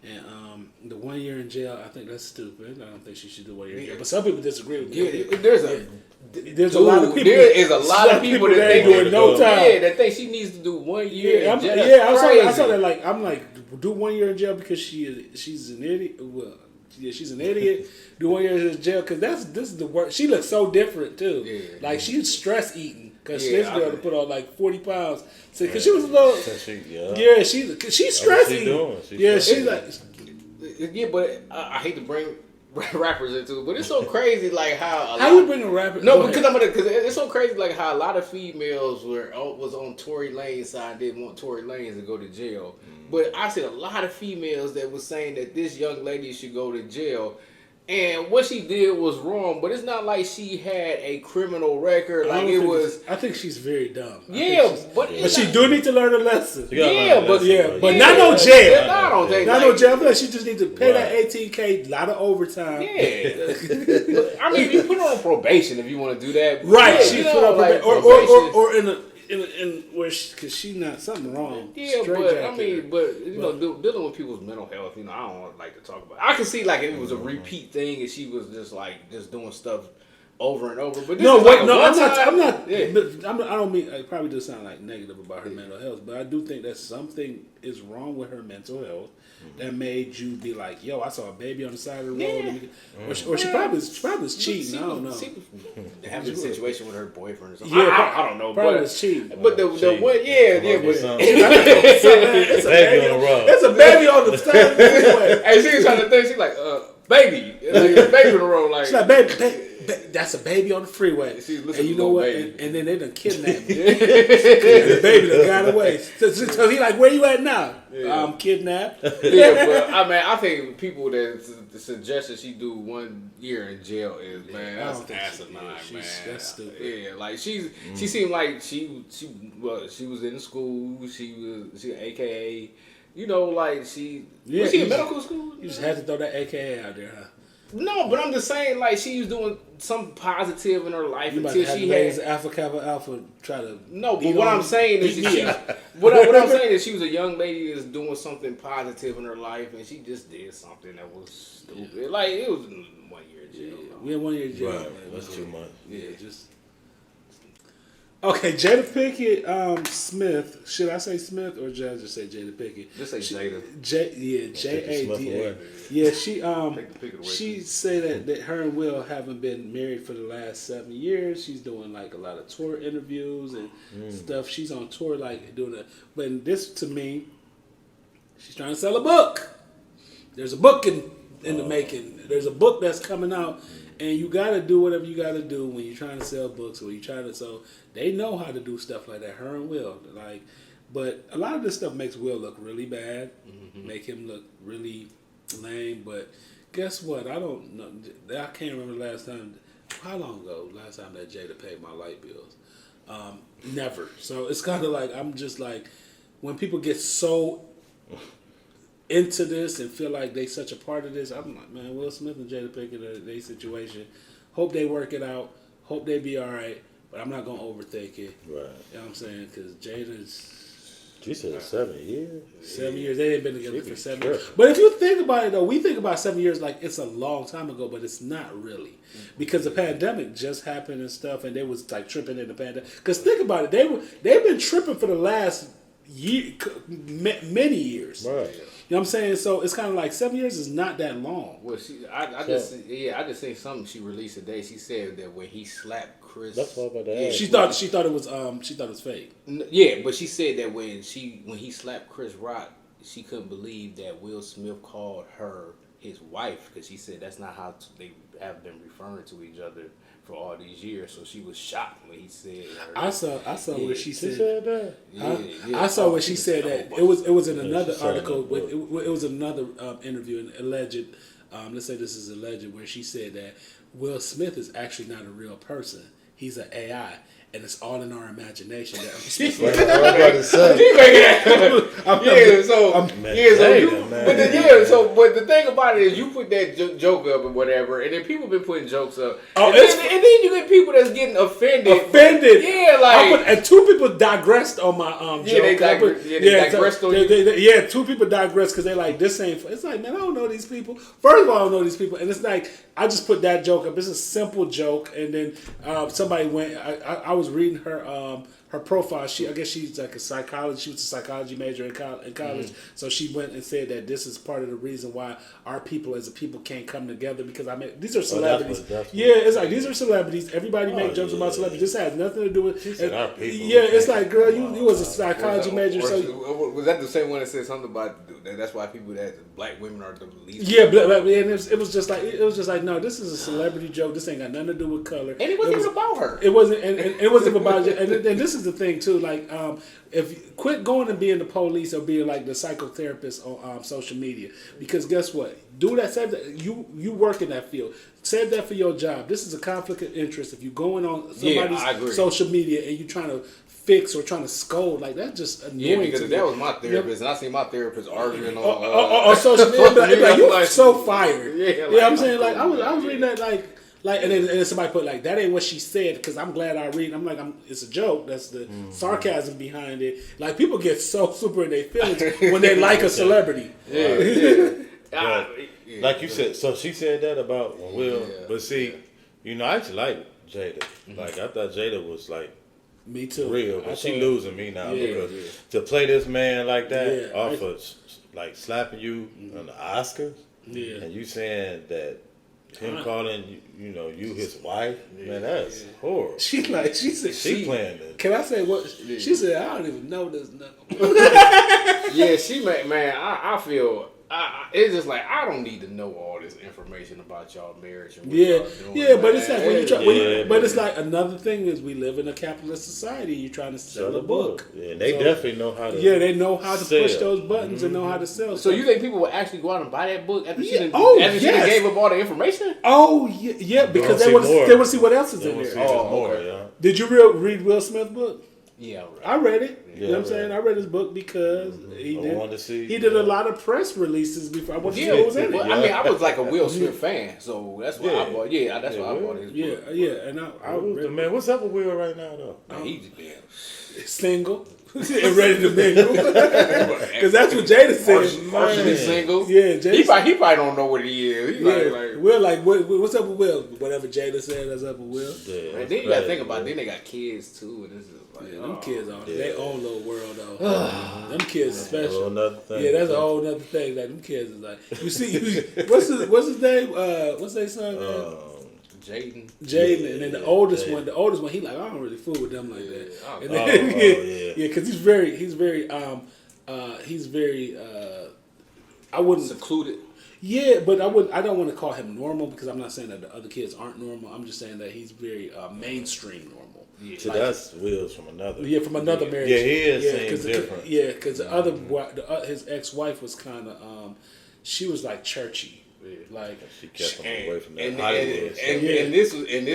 [SPEAKER 1] and the 1 year in jail. I think that's stupid. I don't think she should do 1 year in jail. But some people disagree with me.
[SPEAKER 2] Yeah,
[SPEAKER 1] there's a lot of people.
[SPEAKER 2] There is a lot of people that
[SPEAKER 1] ain't
[SPEAKER 2] think
[SPEAKER 1] doing no time.
[SPEAKER 2] Yeah, that think she needs to do 1 year. in jail.
[SPEAKER 1] I saw that. Like I'm like, do 1 year in jail because she's an idiot. Well, yeah, she's an idiot. Do 1 year in jail because this is the work. She looks so different too.
[SPEAKER 2] Yeah.
[SPEAKER 1] Like she's stress eating. Because this girl to put on like 40 pounds. Because she was a little... she's stressing. She's like...
[SPEAKER 2] Yeah, but I hate to bring rappers into it, but it's so crazy like how...
[SPEAKER 1] How you bring a rapper...
[SPEAKER 2] No, because it's so crazy like how a lot of females was on Tory Lane's side, didn't want Tory Lanez to go to jail. But I said a lot of females that was saying that this young lady should go to jail. And what she did was wrong, but it's not like she had a criminal record. Like it was.
[SPEAKER 1] I think she's very dumb.
[SPEAKER 2] But
[SPEAKER 1] she do need to learn a lesson.
[SPEAKER 2] But
[SPEAKER 1] not no jail.
[SPEAKER 2] Not
[SPEAKER 1] no jail. I feel like she just needs to pay that $18,000, a lot of overtime.
[SPEAKER 2] Yeah. I mean, you put her on probation if you want to do that.
[SPEAKER 1] Right.
[SPEAKER 2] Yeah,
[SPEAKER 1] She put on probation, or in where because she's not something wrong.
[SPEAKER 2] Yeah, but dealing with people's mental health, I don't like to talk about it. I can see like if it was a repeat thing and she was just doing stuff over and over. But I'm not.
[SPEAKER 1] I don't mean. It probably does sound like negative about her mental health, but I do think that something is wrong with her mental health that made you be like, "Yo, I saw a baby on the side of the road," or she probably was cheating. I don't know.
[SPEAKER 2] Having a situation with her boyfriend or something.
[SPEAKER 1] Yeah,
[SPEAKER 2] I don't know.
[SPEAKER 1] Probably was cheating.
[SPEAKER 2] But the one,
[SPEAKER 1] it's a baby on the road. It's a baby on the side of the freeway.
[SPEAKER 2] And she was trying to think. She's like, baby, baby on the road. Like,
[SPEAKER 1] she's like, baby. That's a baby on the freeway.
[SPEAKER 2] And
[SPEAKER 1] you know what? And then they done kidnapped me. The baby done got away. So he like, where you at now? I'm kidnapped.
[SPEAKER 2] Yeah, but I think people that suggest that she do 1 year in jail is that's asinine, man.
[SPEAKER 1] That's stupid.
[SPEAKER 2] Yeah, like she seemed like she was in school. She AKA, like she was she in medical school.
[SPEAKER 1] You just had to throw that AKA out there, huh?
[SPEAKER 2] No, but I'm just saying, like, she was doing something positive in her life
[SPEAKER 1] you
[SPEAKER 2] until she had
[SPEAKER 1] Alpha Kappa Alpha try to.
[SPEAKER 2] No, but what I'm saying is what I'm saying is she was a young lady that's doing something positive in her life, and she just did something that was stupid. Like it was 1 year in jail.
[SPEAKER 1] We had 1 year in jail.
[SPEAKER 3] Right, that's too much.
[SPEAKER 1] Yeah, just. Okay, Jada Pinkett Smith. Should I say Smith or should I just say Jada Pinkett?
[SPEAKER 2] Just say Jada.
[SPEAKER 1] Jada. Yeah, she said that her and Will haven't been married for the last 7 years. She's doing like a lot of tour interviews and stuff. She's on tour like doing that. But this to me, she's trying to sell a book. There's a book in the making. There's a book that's coming out. And you got to do whatever you got to do when you're trying to sell books or you're trying to. So they know how to do stuff like that. Her and Will, but a lot of this stuff makes Will look really bad, make him look really lame. But guess what? I don't know. I can't remember the last time. How long ago? Last time that Jada paid my light bills? Never. So it's kind of like I'm just like when people get so into this and feel like they such a part of this, I'm like, man, Will Smith and Jada Pinkett, their situation. Hope they work it out. Hope they be all right. But I'm not gonna overthink it.
[SPEAKER 3] Right.
[SPEAKER 1] You know what I'm saying? Because Jada's
[SPEAKER 3] She said 7 years.
[SPEAKER 1] 7 years. They ain't been together for 7 years.
[SPEAKER 3] tripping.
[SPEAKER 1] But if you think about it, though, we think about 7 years like it's a long time ago, but it's not really. Because the pandemic just happened and stuff, and they was like tripping in the pandemic. Because think about it, they've been tripping for the last many years.
[SPEAKER 3] Right.
[SPEAKER 1] You know what I'm saying? So it's kind of like 7 years is not that long.
[SPEAKER 2] Well, I just seen something she released today. She said that when he slapped Chris,
[SPEAKER 3] That's what I'm about to ask.
[SPEAKER 1] She thought it was fake.
[SPEAKER 2] Yeah, but she said that when he slapped Chris Rock, she couldn't believe that Will Smith called her his wife, because she said that's not how they have been referring to each other for all these years. So she was shocked when he said her.
[SPEAKER 1] I saw where she
[SPEAKER 3] She
[SPEAKER 1] said.
[SPEAKER 3] said that.
[SPEAKER 1] I saw where she said that it was in another
[SPEAKER 3] she said
[SPEAKER 1] article.
[SPEAKER 3] that.
[SPEAKER 1] It was another interview, an alleged. Let's say this is alleged, where she said that Will Smith is actually not a real person. He's an AI, and it's all in our imagination.
[SPEAKER 3] I'm about to say.
[SPEAKER 2] But the thing about it is, you put that joke up or whatever, and then people been putting jokes up,
[SPEAKER 1] Oh,
[SPEAKER 2] and then you get people that's getting offended. Yeah, like
[SPEAKER 1] and two people digressed on my joke.
[SPEAKER 2] they digressed on you.
[SPEAKER 1] Two people digressed because they like, this ain't. It's like, man, I don't know these people. First of all, I don't know these people, and it's like I just put that joke up. It's a simple joke, and then somebody went. I was reading her profile. I guess she's like a psychologist. She was a psychology major in college. So she went and said that this is part of the reason why our people as a people can't come together, because these are celebrities. It's like these are celebrities. Everybody make jokes about celebrities. This has nothing to do with
[SPEAKER 3] our people.
[SPEAKER 1] Yeah, it's like, girl, you was a psychology major. So
[SPEAKER 2] was that the same one that said something about that's why people that black women are the least?
[SPEAKER 1] Yeah, and it was just like no, this is a celebrity joke. This ain't got nothing to do with color.
[SPEAKER 2] And it wasn't even about her.
[SPEAKER 1] It wasn't, and it wasn't about. And this is the thing too. Like, if you quit going and being the police or being like the psychotherapist on social media, because guess what? Do that. Say that you work in that field. Save that for your job. This is a conflict of interest. If you're going on somebody's social media and you're trying to fix or trying to scold, like that's just annoying.
[SPEAKER 2] Yeah, because that was my therapist, and I seen my therapist arguing
[SPEAKER 1] on social media. Like, you're so fired.
[SPEAKER 2] Yeah,
[SPEAKER 1] you know what I'm saying? Like I was reading that like, and then somebody put like, that ain't what she said, because I'm glad I read. I'm like, it's a joke. That's the sarcasm behind it. Like, people get so super in their feelings when they like a celebrity.
[SPEAKER 3] Like you said, so she said that about Will. But see, I actually like Jada. Like, I thought Jada was like,
[SPEAKER 1] me too.
[SPEAKER 3] Real, but she losing me now because to play this man like that off of like slapping you on the Oscars, and you saying that him calling you his wife, man, that's horrible.
[SPEAKER 1] She said
[SPEAKER 3] she playing this.
[SPEAKER 1] Can I say what she said? I don't even know this.
[SPEAKER 2] Yeah, she man. I feel. It's just like, I don't need to know all this information about y'all marriage. And what y'all doing,
[SPEAKER 1] but it's like when you try. But it's like another thing is we live in a capitalist society. You're trying to sell a book.
[SPEAKER 3] Yeah, and they definitely know how to.
[SPEAKER 1] Yeah, they know how to push those buttons and know how to sell.
[SPEAKER 2] So you think people will actually go out and buy that book after she gave up all the information?
[SPEAKER 1] Oh yeah, because they want to see what else is in there.
[SPEAKER 3] Okay.
[SPEAKER 1] Did you read Will Smith's book?
[SPEAKER 2] Yeah,
[SPEAKER 1] I read it. You know what I'm saying? I read his book because he did a lot of press releases before I wanted to see what was in it.
[SPEAKER 2] I mean, I was like a Will Smith fan, so that's why I bought. Yeah, that's why I bought his book.
[SPEAKER 1] Yeah, and I read,
[SPEAKER 3] man, what's up with Will right now though?
[SPEAKER 2] He's
[SPEAKER 1] single and ready to mingle. Because that's what Jada said.
[SPEAKER 2] Partially single.
[SPEAKER 1] Yeah,
[SPEAKER 2] Jada. He probably don't know what he is.
[SPEAKER 1] Will what's up with Will? Whatever Jada said, that's up with Will.
[SPEAKER 2] Yeah, and then you gotta think about it. Then they got kids too, and this is like,
[SPEAKER 1] them kids are their own little world though. Them kids are special.
[SPEAKER 3] Whole nother thing.
[SPEAKER 1] Yeah, that's a whole nother thing. Like, them kids is like, you see, what's his name? What's their son name?
[SPEAKER 2] Jaden,
[SPEAKER 1] and then the oldest one, he like, I don't really fool with them like that. Because he's very, I wouldn't
[SPEAKER 2] secluded.
[SPEAKER 1] Yeah, but I don't want to call him normal, because I'm not saying that the other kids aren't normal. I'm just saying that he's very mainstream normal.
[SPEAKER 3] Yeah. So that's Will's from another.
[SPEAKER 1] Yeah, from another marriage.
[SPEAKER 3] Yeah, he is different.
[SPEAKER 1] Yeah, because the other his ex-wife was kind of she was like churchy. Like,
[SPEAKER 3] she kept him away from that
[SPEAKER 2] and this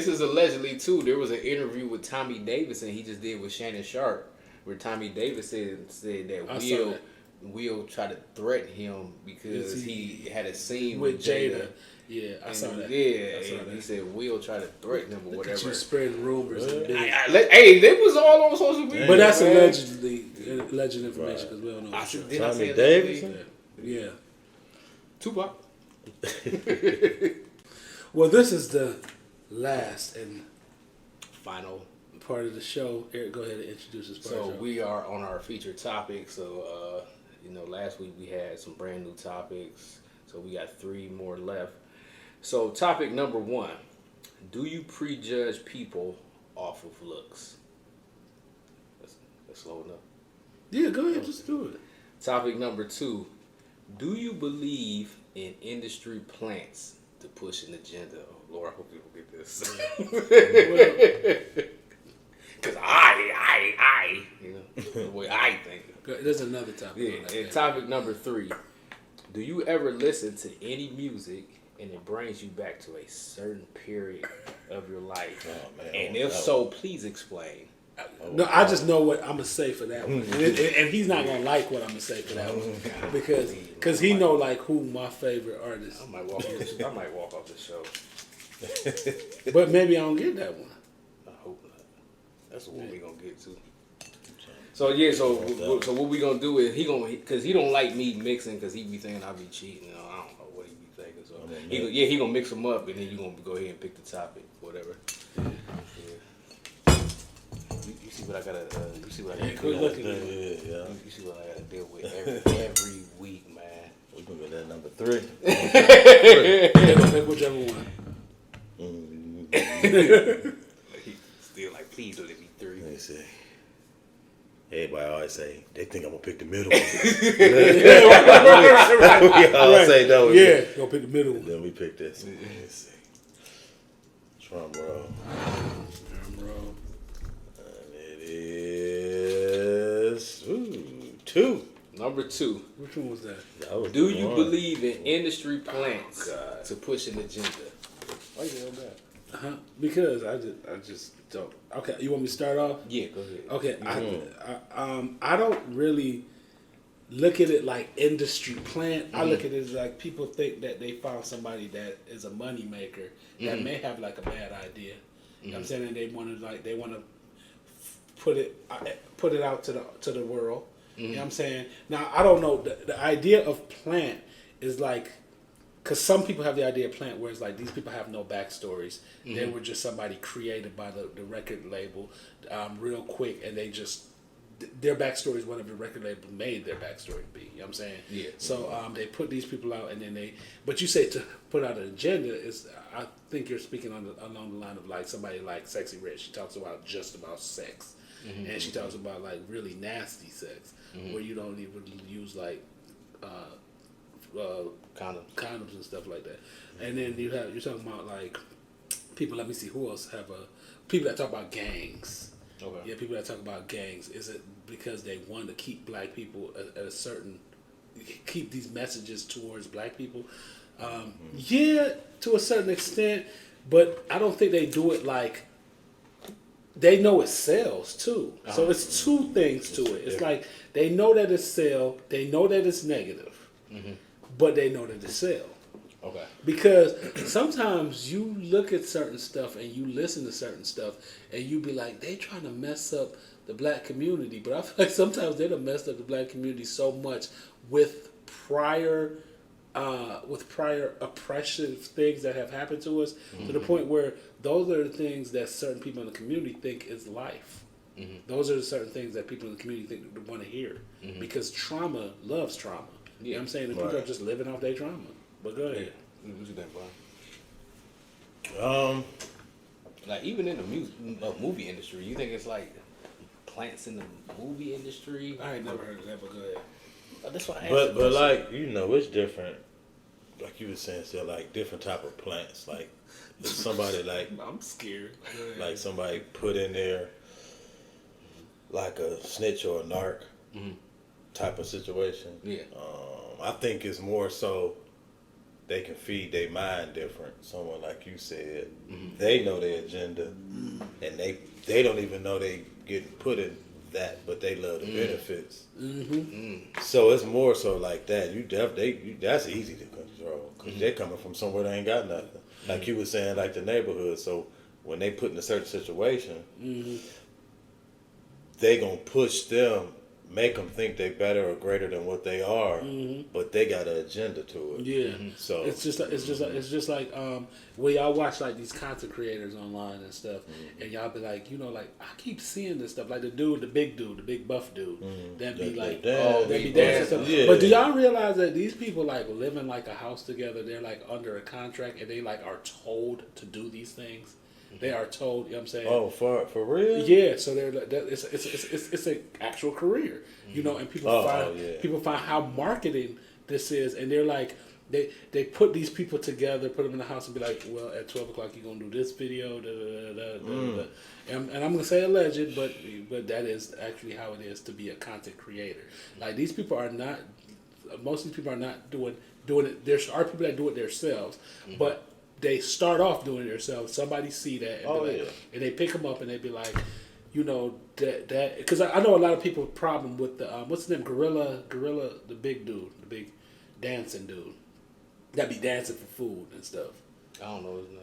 [SPEAKER 2] is allegedly too. There was an interview with Tommy Davis, and he just did with Shannon Sharp, where Tommy Davis said that Will tried to threaten him because he had a scene with Jada.
[SPEAKER 1] Yeah, I saw that.
[SPEAKER 2] Yeah,
[SPEAKER 1] I saw that.
[SPEAKER 2] he said Will tried to threaten him or
[SPEAKER 1] Look at
[SPEAKER 2] whatever.
[SPEAKER 1] you spreading rumors. And
[SPEAKER 2] Hey, they was all on social media.
[SPEAKER 1] but that's
[SPEAKER 2] man.
[SPEAKER 1] alleged information because we don't know.
[SPEAKER 2] I
[SPEAKER 1] for sure.
[SPEAKER 2] said, did I say
[SPEAKER 3] Tommy
[SPEAKER 2] it
[SPEAKER 3] Davidson?
[SPEAKER 1] Yeah.
[SPEAKER 2] Tupac.
[SPEAKER 1] Well, this is the last and
[SPEAKER 2] Final.
[SPEAKER 1] part of the show. Eric, go ahead and introduce this part.
[SPEAKER 2] So
[SPEAKER 1] of the show.
[SPEAKER 2] we are on our featured topic. So last week we had some brand new topics. So we got 3 more left. So topic number 1: do you prejudge people off of looks? That's slow enough.
[SPEAKER 1] Yeah, go ahead, just do it.
[SPEAKER 2] Topic number 2: do you believe in industry plants to push an agenda? Oh, Lord, I hope people get this. Because I, the way I think.
[SPEAKER 1] There's another topic.
[SPEAKER 2] Yeah, and topic number 3: do you ever listen to any music and it brings you back to a certain period of your life?
[SPEAKER 3] Oh, man.
[SPEAKER 2] And if so, please explain.
[SPEAKER 1] No, I just know what I'm gonna say for that one, and he's not gonna like what I'm gonna say for that one because he know like who my favorite artist.
[SPEAKER 2] I might walk off the show.
[SPEAKER 1] But maybe I don't get that one.
[SPEAKER 2] I hope not. That's the one we gonna get to. So yeah, so what we gonna do is because he don't like me mixing because he be thinking I be cheating. I don't know what he be thinking. So he gonna mix them up and then you gonna go ahead and pick the topic, whatever. Yeah. You see what I gotta? You see what I gotta deal with?
[SPEAKER 3] Yeah.
[SPEAKER 2] You see what I gotta deal with every week, man.
[SPEAKER 3] We're going to go to number 3.
[SPEAKER 1] They're gonna pick whichever one.
[SPEAKER 2] He still like, please let it be 3.
[SPEAKER 3] Let me see. Everybody always say, they think I'm going to pick the middle one. We all say that one.
[SPEAKER 1] Yeah, go pick the middle one.
[SPEAKER 3] Then we pick this. Let's see. Drum roll. And it is 2.
[SPEAKER 2] Number 2.
[SPEAKER 1] Which one was that?
[SPEAKER 2] Do you believe in industry plants to push an agenda? Why you doing that?
[SPEAKER 1] Because I just don't. Okay, you want me to start off?
[SPEAKER 2] Yeah, go ahead.
[SPEAKER 1] Okay, I don't really look at it like industry plant. I look at it as like people think that they found somebody that is a money maker that may have like a bad idea. You know what I'm saying? And they want to put it out to the world. You know what I'm saying? Now I don't know the idea of plant is like. Because some people have the idea of plant where it's like these people have no backstories. They were just somebody created by the record label real quick, and they just their backstory is whatever the record label made their backstory to be. You know what I'm saying?
[SPEAKER 2] Yeah.
[SPEAKER 1] So they put these people out, and then but you say to put out an agenda is I think you're speaking along the line of like somebody like Sexy Rich. She talks about just about sex, and she talks about like really nasty sex where you don't even use like. Condoms and stuff like that, and then you're talking about like people. Let me see who else have people that talk about gangs. Okay. Yeah, people that talk about gangs. Is it because they want to keep black people at a certain keep these messages towards black people? Yeah, to a certain extent, but I don't think they do it like. They know it sells too, so it's 2 things to it. It's like they know that it sells, they know that it's negative. But they know that they sell. Okay. Because sometimes you look at certain stuff and you listen to certain stuff and you be like, they trying to mess up the black community. But I feel like sometimes they done messed up the black community so much with prior oppressive things that have happened to us to the point where those are the things that certain people in the community think is life. Those are the certain things that people in the community think they want to hear. Because trauma loves trauma. You know what I'm saying? And people are just living off their trauma. But go ahead.
[SPEAKER 2] What you think, Brian? Like even in the movie industry, you think it's like plants in the movie industry?
[SPEAKER 1] I ain't never heard of that, but go ahead.
[SPEAKER 2] That's why I
[SPEAKER 3] asked. But like it's different. Like you were saying, so like different type of plants. Like if somebody like
[SPEAKER 1] I'm scared.
[SPEAKER 3] Like somebody put in there like a snitch or a narc type of situation. Yeah. I think it's more so they can feed their mind different. Someone like you said, they know their agenda, and they don't even know they getting put that, but they love the benefits.
[SPEAKER 1] Mm-hmm.
[SPEAKER 3] So it's more so like that. That's easy to control because they're coming from somewhere they ain't got nothing. Like you were saying, like the neighborhood. So when they put in a certain situation, they gonna push them, make them think they better or greater than what they are, but they got an agenda to it.
[SPEAKER 1] Yeah.
[SPEAKER 3] So
[SPEAKER 1] it's just like when y'all watch like these content creators online and stuff, and y'all be like, like I keep seeing this stuff, like the big buff dude, that be like, that be dancing stuff.
[SPEAKER 3] Yeah.
[SPEAKER 1] But do y'all realize that these people like live in like a house together? They're like under a contract, and they like are told to do these things. They are told, you know what I'm saying?
[SPEAKER 3] Oh, for real?
[SPEAKER 1] Yeah, so they're it's an actual career, and people find how marketing this is, and they're like they put these people together, put them in the house, and be like, well, at 12 o'clock you're gonna do this video, and I'm gonna say alleged, but that is actually how it is to be a content creator. Like these people are not, most of these people are not doing it. There are people that do it themselves, but they start off doing it themselves. Somebody see that, and, and they pick them up, and they be like, that because I know a lot of people problem with the what's his name, Gorilla, the big dude, the big dancing dude that be dancing for food and stuff.
[SPEAKER 2] I don't know his name.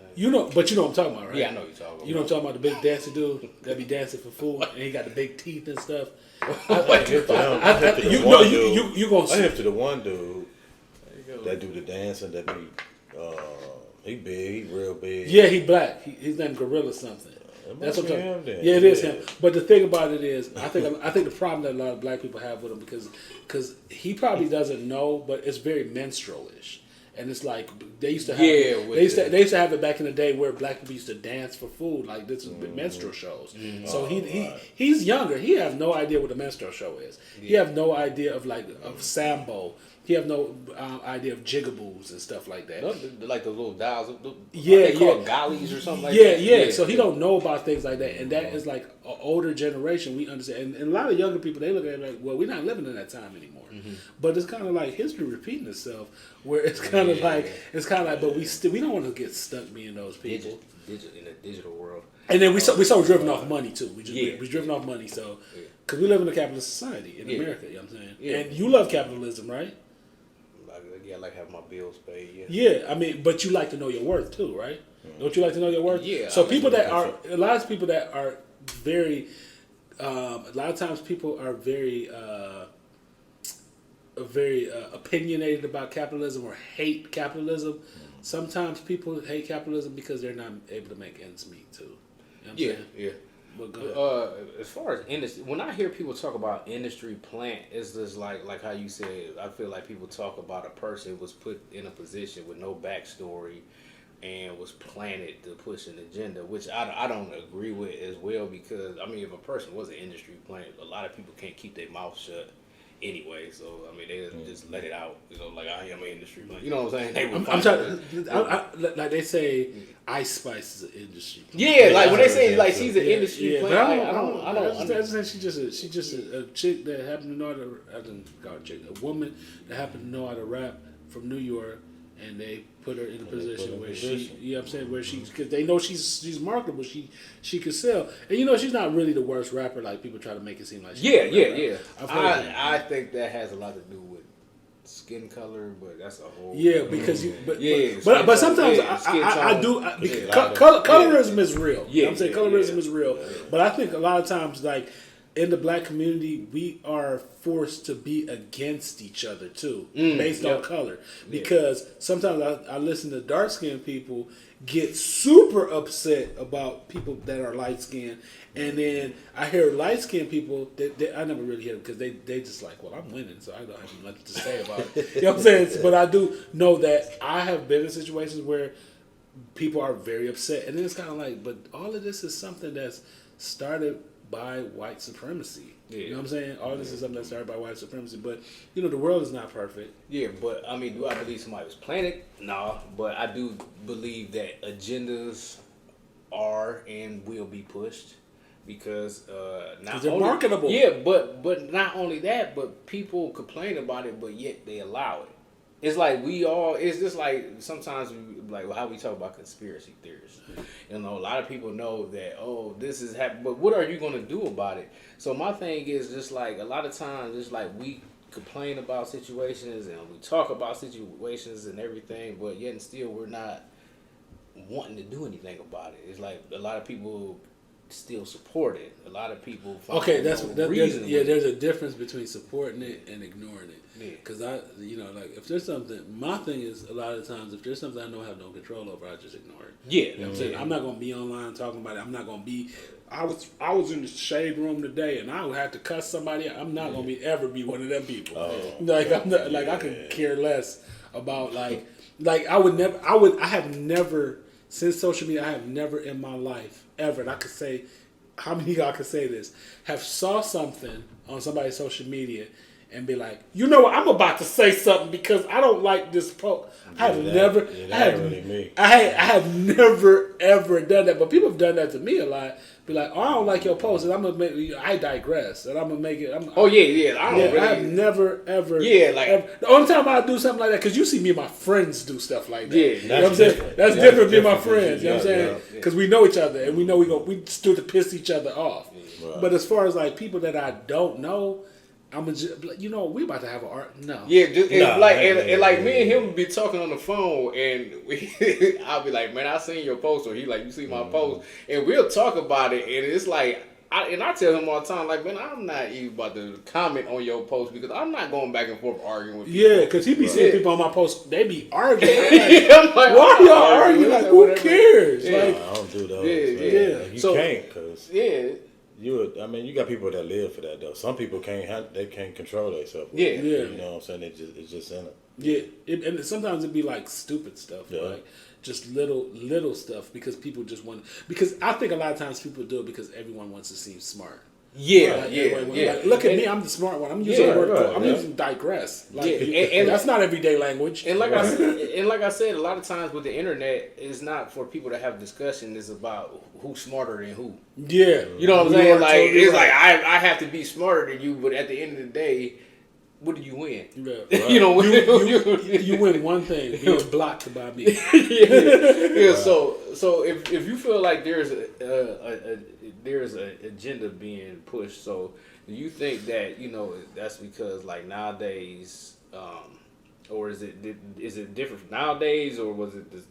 [SPEAKER 1] But you know what I'm talking about, right?
[SPEAKER 2] Yeah, I know what you're talking about.
[SPEAKER 1] You know what I'm talking about, the big dancing dude that be dancing for food, and he got the big teeth and stuff.
[SPEAKER 3] I hip to the one dude that do the dancing that be. He big, he real big.
[SPEAKER 1] Yeah, he black. His name Gorilla something. That's what I'm talking about. Yeah, it is him. But the thing about it is, I think the problem that a lot of black people have with him because he probably doesn't know, but it's very minstrel-ish. And it's like they used to have they used to have it back in the day where black people used to dance for food, like this is minstrel shows. So he's younger. He has no idea what a minstrel show is. He have no idea of sambo. He have no idea of jigaboos and stuff like that.
[SPEAKER 2] Like the little dials.
[SPEAKER 1] They
[SPEAKER 2] call gollies or something like that.
[SPEAKER 1] Yeah. So he don't know about things like that, and that is like an older generation. We understand, and a lot of younger people, they look at it like, well, we're not living in that time anymore. But it's kind of like history repeating itself, where it's kind of like but we don't want to get stuck being those people.
[SPEAKER 2] In a digital world.
[SPEAKER 1] And then we so driven off money too. We driven off money, so because we live in a capitalist society in America. You know what I'm saying? Yeah. And you love capitalism, right?
[SPEAKER 2] I like having my bills paid.
[SPEAKER 1] Yeah, I mean, but you like to know your worth too, right? Don't you like to know your worth?
[SPEAKER 2] Yeah.
[SPEAKER 1] So a lot of people that are very, a lot of times people are very opinionated about capitalism or hate capitalism. Sometimes people hate capitalism because they're not able to make ends meet too. You know what I'm saying?
[SPEAKER 2] Yeah.
[SPEAKER 1] But go ahead.
[SPEAKER 2] As far as industry, when I hear people talk about industry plant, it's just like how you said. I feel like people talk about a person who was put in a position with no backstory and was planted to push an agenda, which I don't agree with as well, because I mean, if a person was an industry plant, a lot of people can't keep their mouth shut anyway. So I mean, they just let it out. Like I am an industry plant. You know what I'm saying? I'm
[SPEAKER 1] trying. Like they say, Ice Spice is an industry.
[SPEAKER 2] Yeah, like when they say like she's an industry plant, I don't.
[SPEAKER 1] I just think she's just a chick that happened to know how to. A woman that happened to know how to rap from New York, and they put her in a position where she, you know what I'm saying, where she, because they know she's marketable, she could sell, and she's not really the worst rapper like people try to make it seem like.
[SPEAKER 2] Yeah. I think that has a lot to do with skin color, but that's a whole.
[SPEAKER 1] Yeah, because but sometimes I do colorism is real. Yeah, you know what I'm saying colorism is real, but I think a lot of times like in the black community, we are forced to be against each other too, based on color. Because sometimes I listen to dark skinned people get super upset about people that are light skinned, and then I hear light skinned people that I never really hear them because they just like, well, I'm winning, so I don't have nothing to say about it. You know what I'm saying? But I do know that I have been in situations where people are very upset, and then it's kind of like, but all of this is something that's started by white supremacy. Yeah. You know what I'm saying? All this is something that started by white supremacy. But, the world is not perfect.
[SPEAKER 2] Yeah, but, I mean, do I believe somebody was planted? No. But I do believe that agendas are and will be pushed because not
[SPEAKER 1] they're
[SPEAKER 2] only
[SPEAKER 1] marketable.
[SPEAKER 2] Yeah, but not only that, but people complain about it, but yet they allow it. it's like it's just like sometimes like how we talk about conspiracy theories. You know, a lot of people know that, oh, this is happening, but what are you going to do about it? So my thing is just like a lot of times it's like we complain about situations and we talk about situations and everything, but yet and still we're not wanting to do anything about it. It's like a lot of people still support it. A lot of people find
[SPEAKER 1] there's a difference between supporting it and ignoring it. Because like if there's something, my thing is a lot of times if there's something I know I have no control over, I just ignore it.
[SPEAKER 2] Yeah,
[SPEAKER 1] you know what I'm saying? I'm not gonna be online talking about it. I'm not gonna be. I was in the shade room today and I would have to cuss somebody out. I'm not gonna ever be one of them people. I'm not, like I could care less about like I have never since social media. I have never in my life ever, and I could say how many of y'all could say this, have saw something on somebody's social media and be like, you know what, I'm about to say something because I don't like this post. I have never ever done that, but people have done that to me a lot. Be like, oh, I don't like your post, and I'm gonna make. I digress, and I'm gonna make it. I have never ever. Yeah, like ever. The only time I do something like that, because you see me and my friends do stuff like that.
[SPEAKER 2] Yeah,
[SPEAKER 1] you know what I'm saying? That's different than my friends. You know what I'm saying? Because we know each other, and we know we stood to piss each other off. Right. But as far as like people that I don't know. We about to have an art. No.
[SPEAKER 2] Yeah, like me and him be talking on the phone, and I'll be like, man, I seen your post, or he like, you see my post, and we'll talk about it, and it's like, I tell him all the time, like, man, I'm not even about to comment on your post because I'm not going back and forth arguing with people.
[SPEAKER 1] Yeah, because he be seeing people on my post, they be arguing. I'm like, why are y'all arguing? Like, who cares?
[SPEAKER 3] Yeah, like, I don't do those. Yeah. Like, you can't, because you got people that live for that though. Some people can't control themselves.
[SPEAKER 1] Yeah.
[SPEAKER 3] You know what I'm saying? It's just in it.
[SPEAKER 1] Yeah, and sometimes it'd be like stupid stuff, like just little stuff because people just want. Because I think a lot of times people do it because everyone wants to seem smart.
[SPEAKER 2] Yeah,
[SPEAKER 1] Like, look at me, I'm the smart one. I'm using the word. I'm using digress. Like, and that's not everyday language.
[SPEAKER 2] And like I said, a lot of times with the internet, it's not for people to have discussion. It's about who's smarter than who.
[SPEAKER 1] Yeah,
[SPEAKER 2] you know what I'm saying? Like totally it's right. Like I have to be smarter than you, but at the end of the day, what do you win? Yeah, right.
[SPEAKER 1] You win one thing: being blocked by me.
[SPEAKER 2] Yeah. So if you feel like there's a agenda being pushed, so do you think that that's because like nowadays, or is it different nowadays, or was it the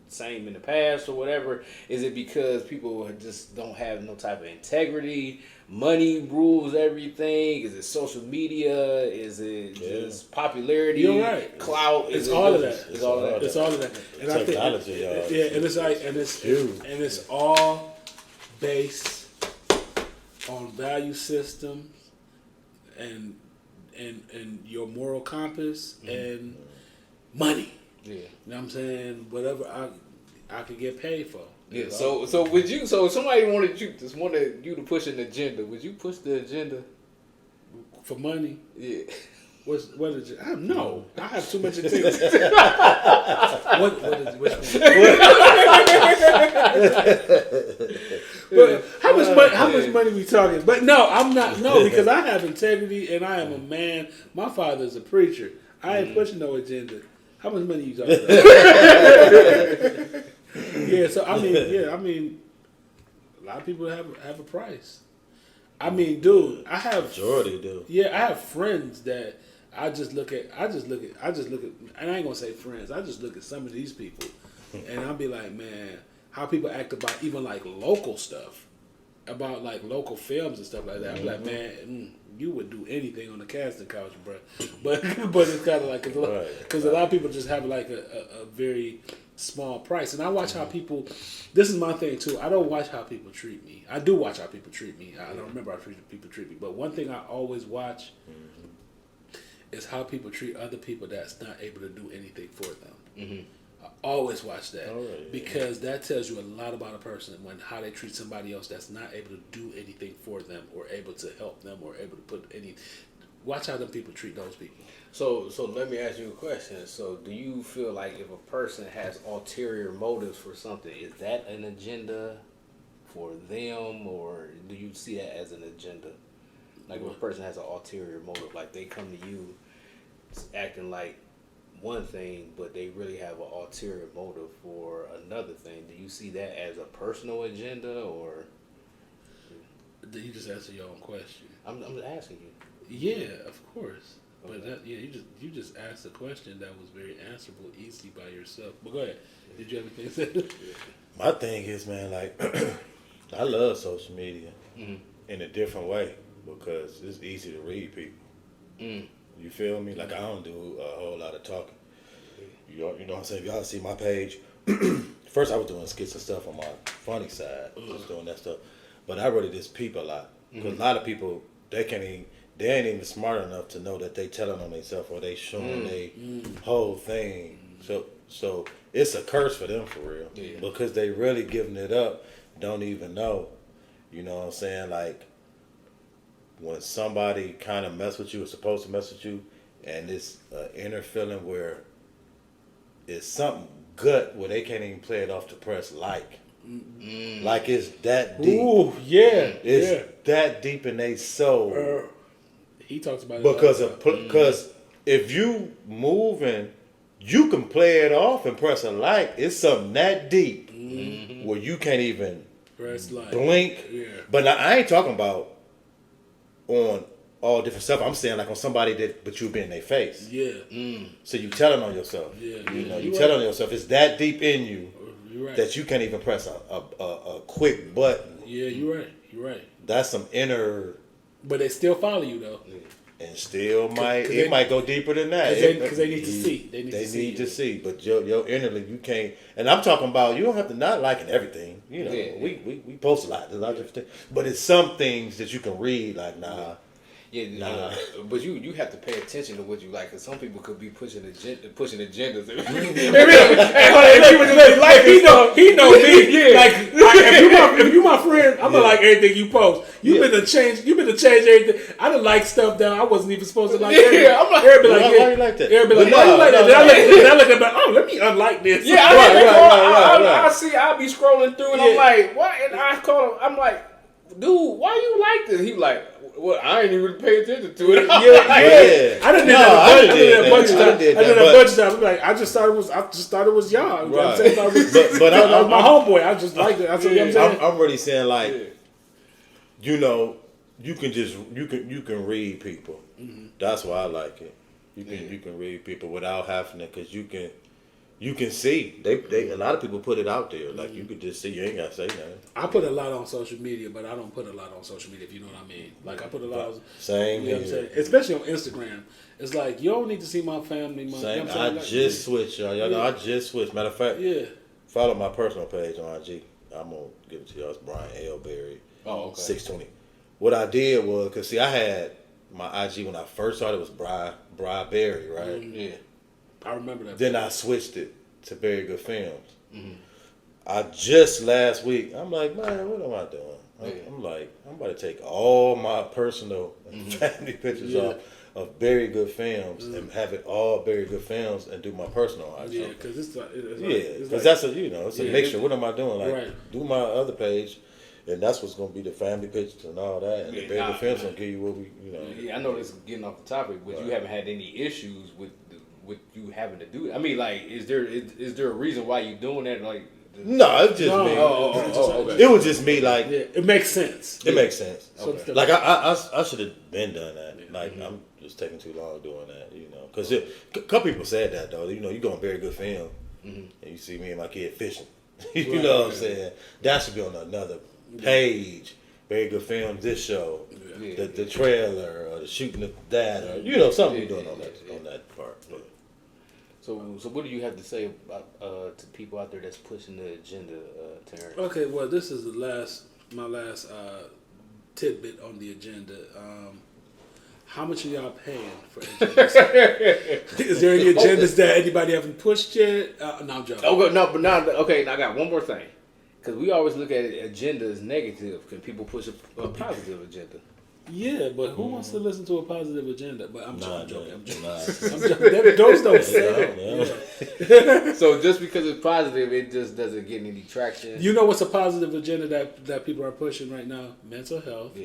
[SPEAKER 2] same in the past, or whatever? Is it because people just don't have no type of integrity? Money rules everything. Is it social media? Is it just popularity?
[SPEAKER 1] You're right.
[SPEAKER 2] Clout?
[SPEAKER 1] It's all of that.
[SPEAKER 2] It's all of that.
[SPEAKER 1] It's all of that. And
[SPEAKER 3] technology,
[SPEAKER 1] I think, and it's like, and it's all based on value systems and your moral compass and money. Yeah. You know what I'm saying? Whatever I could get paid for.
[SPEAKER 2] Yeah. So would you? So if somebody wanted you to push an agenda, would you push the agenda
[SPEAKER 1] for money?
[SPEAKER 2] Yeah.
[SPEAKER 1] What is it? I don't know. I have too much attention. But how much money we talking? But no, I'm not. No, because I have integrity and I am a man. My father's a preacher. I ain't pushing no agenda. How much money you talking about? Yeah, so I mean, a lot of people have a price. I mean, dude, I have
[SPEAKER 3] majority do.
[SPEAKER 1] Yeah, I have friends that I just look at, and I ain't gonna say friends. I just look at some of these people, and I'll be like, man, how people act about even like local stuff, about like local films and stuff like that. I'm like, man, you would do anything on the casting couch, bro. But it's kind of like because a lot of people just have like a very small price, and I watch how people. This is my thing too. I don't watch how people treat me. I do watch how people treat me. I don't remember how people treat me, but one thing I always watch is how people treat other people that's not able to do anything for them. I always watch that because that tells you a lot about a person when how they treat somebody else that's not able to do anything for them or able to help them or able to put any. Watch how them people treat those people.
[SPEAKER 2] So let me ask you a question. So do you feel like if a person has ulterior motives for something, is that an agenda for them, or do you see that as an agenda? Like if a person has an ulterior motive, like they come to you acting like one thing, but they really have an ulterior motive for another thing. Do you see that as a personal agenda, or?
[SPEAKER 1] You just answer your own question.
[SPEAKER 2] I'm asking you.
[SPEAKER 1] Yeah, of course.
[SPEAKER 2] Okay.
[SPEAKER 1] But you just asked a question that was very answerable, easily by yourself. But go ahead. Did you have anything to say?
[SPEAKER 3] My thing is, man, like, I love social media in a different way because it's easy to read people. You feel me? Like, I don't do a whole lot of talking. You know what I'm saying? If y'all see my page, first I was doing skits and stuff on my funny side, just doing that stuff. But I really just peep a lot. Because a lot of people, they ain't even smart enough to know that they telling on themselves or they showing their whole thing. So it's a curse for them for real.
[SPEAKER 2] Yeah.
[SPEAKER 3] Because they really giving it up, don't even know. You know what I'm saying? Like, when somebody kind of mess with you, is supposed to mess with you, and it's an inner feeling where it's something gut where they can't even play it off to press like. Like it's that deep.
[SPEAKER 1] Ooh, yeah.
[SPEAKER 3] It's that deep in their soul.
[SPEAKER 1] He talks about it
[SPEAKER 3] Because if you moving, you can play it off and press a like. It's something that deep where you can't even
[SPEAKER 1] press like
[SPEAKER 3] blink.
[SPEAKER 1] Yeah.
[SPEAKER 3] But now, I ain't talking about on all different stuff. I'm saying like on somebody but you be in their face.
[SPEAKER 1] Yeah.
[SPEAKER 3] So you telling on yourself.
[SPEAKER 1] Yeah.
[SPEAKER 3] You know, you telling on yourself. It's that deep in you that you can't even press a quick button.
[SPEAKER 1] Yeah, you're right.
[SPEAKER 3] That's some inner.
[SPEAKER 1] But they still follow you though.
[SPEAKER 3] And still might go deeper than that.
[SPEAKER 1] Because they need to see. They need to see.
[SPEAKER 3] But your innerly, you can't. And I'm talking about, you don't have to not liking everything. You know, we post a lot. There's a lot of different things. But it's some things that you can read like, nah.
[SPEAKER 2] Yeah, but you have to pay attention to what you like, because some people could be pushing agendas.
[SPEAKER 1] He know me. Yeah. Like if you my friend, I'm gonna like everything you post. You been to change everything. I done like stuff that I wasn't even supposed to like.
[SPEAKER 3] Yeah, I'm like,
[SPEAKER 1] everybody like,
[SPEAKER 3] why you like that?
[SPEAKER 1] Everybody like, why you like that? Then I look at that. Oh, let me unlike this.
[SPEAKER 2] Yeah, I see. I'll be scrolling through, and I'm like, what? And I call him. I'm like, dude, why you like this? He like, well, I ain't even really pay attention to it.
[SPEAKER 1] I done did that a bunch of times. I did that a bunch of times. Like, I just thought it was y'all. You know what I'm saying? But I'm my homeboy. I just liked it. That's what I'm saying.
[SPEAKER 3] I'm really saying, like, you know, you can read people. That's why I like it. You can read people without having to, because you can see. They a lot of people put it out there. Like, you could just see. You ain't gotta say nothing.
[SPEAKER 1] I put a lot on social media, but I don't put a lot on social media, if you know what I mean. Like, I put a lot on...
[SPEAKER 3] Same
[SPEAKER 1] you know what I'm saying? Especially on Instagram. It's like, you don't need to see my family.
[SPEAKER 3] Same. I just switched, y'all. Y'all know I just switched. Matter of fact, follow my personal page on IG. I'm going to give it to y'all. It's Brian L. Berry.
[SPEAKER 2] Oh, okay.
[SPEAKER 3] 620. What I did was, because, see, I had my IG when I first started, it was Brian Berry, right?
[SPEAKER 1] Yeah. I remember that.
[SPEAKER 3] Then I switched it to Very Good Films. I just last week, I'm like, man, what am I doing? I'm like, I'm about to take all my personal and family pictures off of Very Good Films and have it all Very Good Films and do my personal IG.
[SPEAKER 1] Yeah, because it's
[SPEAKER 3] because that's it's a mixture. What am I doing? Like, do my other page. And that's what's going to be the family pictures and all that. And the Very Good Films going to give you what we,
[SPEAKER 2] Yeah, I know this is getting off the topic, but you haven't had any issues with you having to do it. I mean, like, is there a reason why you doing that? Like,
[SPEAKER 3] no, it's just me.
[SPEAKER 2] Okay.
[SPEAKER 3] It was just me. Like,
[SPEAKER 1] it makes sense.
[SPEAKER 3] It makes sense.
[SPEAKER 2] Okay.
[SPEAKER 3] Like, I should have been done that. Like, I'm just taking too long doing that. Because a couple people said that though. You go on Very Good Film, and you see me and my kid fishing. You know what I'm saying? That should be on another page. Very Good Film. This show, the trailer, or the shooting of that, or something you're doing on that part. But.
[SPEAKER 2] So what do you have to say about to people out there that's pushing the agenda, Terrence?
[SPEAKER 1] Okay, well, this is my last tidbit on the agenda. How much are y'all paying for agendas? Is there any agendas that anybody haven't pushed yet? No, I'm joking.
[SPEAKER 2] Now I got one more thing. Because we always look at agenda as negative. Can people push a positive agenda?
[SPEAKER 1] Yeah, but who wants to listen to a positive agenda? But I'm joking. I'm joking.
[SPEAKER 3] Nah.
[SPEAKER 1] Those don't sell.
[SPEAKER 2] So just because it's positive, it just doesn't get any traction.
[SPEAKER 1] You know what's a positive agenda that people are pushing right now? Mental health,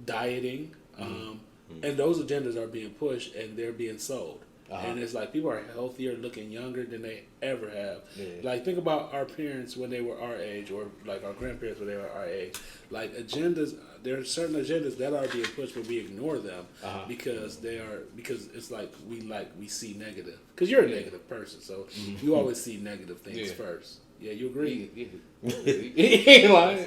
[SPEAKER 1] dieting, and those agendas are being pushed and they're being sold. and it's like people are healthier, looking younger than they ever have.
[SPEAKER 2] Yeah.
[SPEAKER 1] Like think about our parents when they were our age, or like our grandparents when they were our age. Like agendas, there are certain agendas that are being pushed, but we ignore them because it's like we see negative. Because you're a negative person, so you always see negative things first. Yeah, you agree?
[SPEAKER 2] He ain't lying.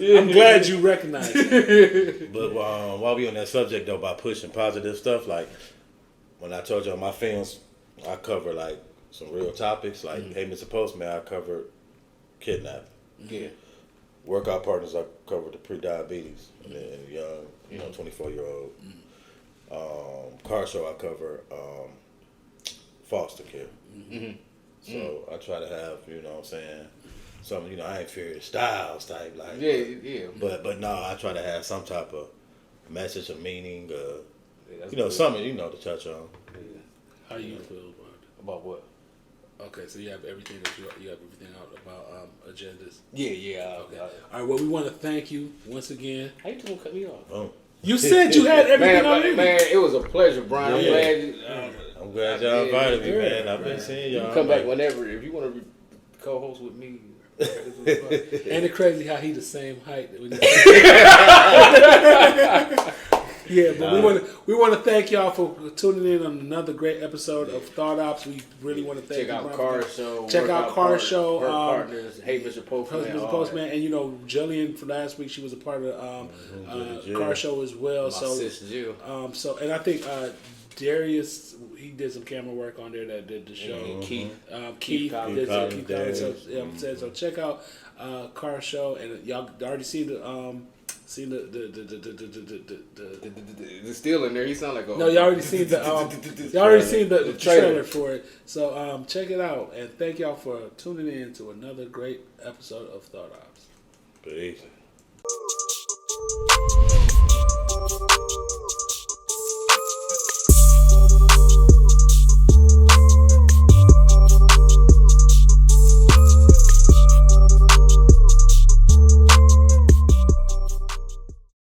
[SPEAKER 1] I'm glad you recognize it.
[SPEAKER 3] But while we on that subject though, by pushing positive stuff, like when I told y'all my films, I cover like some real topics. Like, hey, Mr. Postman, I covered kidnapping.
[SPEAKER 2] Yeah.
[SPEAKER 3] Workout partners, I covered the pre-diabetes and young, 24-year-old. Car show, I cover foster care. So I try to have, you know what I'm saying, some, I ain't Furious Styles type, like.
[SPEAKER 2] Yeah.
[SPEAKER 3] But no, I try to have some type of message or meaning,
[SPEAKER 2] That's
[SPEAKER 3] something, to touch on.
[SPEAKER 1] How you feel about it?
[SPEAKER 2] About what?
[SPEAKER 1] Okay, so you have everything out about agendas.
[SPEAKER 2] Yeah.
[SPEAKER 1] Okay. All right. Well, we want to thank you once again.
[SPEAKER 2] How you gonna cut me off?
[SPEAKER 3] Oh.
[SPEAKER 1] You said you had everything already.
[SPEAKER 2] Man, it was a pleasure, Brian.
[SPEAKER 3] Yeah. I'm glad y'all invited me, man. I've been seeing y'all.
[SPEAKER 2] You come back whenever. If you want to co-host with me.
[SPEAKER 1] And it's crazy how he the same height. Yeah, but we want to thank y'all for tuning in on another great episode of Thought Ops. We really want to thank you.
[SPEAKER 2] Check out Car Show.
[SPEAKER 1] Check out Car Show.
[SPEAKER 2] Partners. Hey, Mr. Postman.
[SPEAKER 1] Mr. Postman, and Jillian from last week, she was a part of Car Show as well.
[SPEAKER 2] My sis Jill.
[SPEAKER 1] And I think Darius, he did some camera work on there that did the show.
[SPEAKER 2] Keith
[SPEAKER 1] did some so check out Car Show, and y'all already seen the
[SPEAKER 2] still in there. He sound like a
[SPEAKER 1] y'all already seen the trailer for it. So check it out, and thank y'all for tuning in to another great episode of Thought Ops.
[SPEAKER 3] Peace.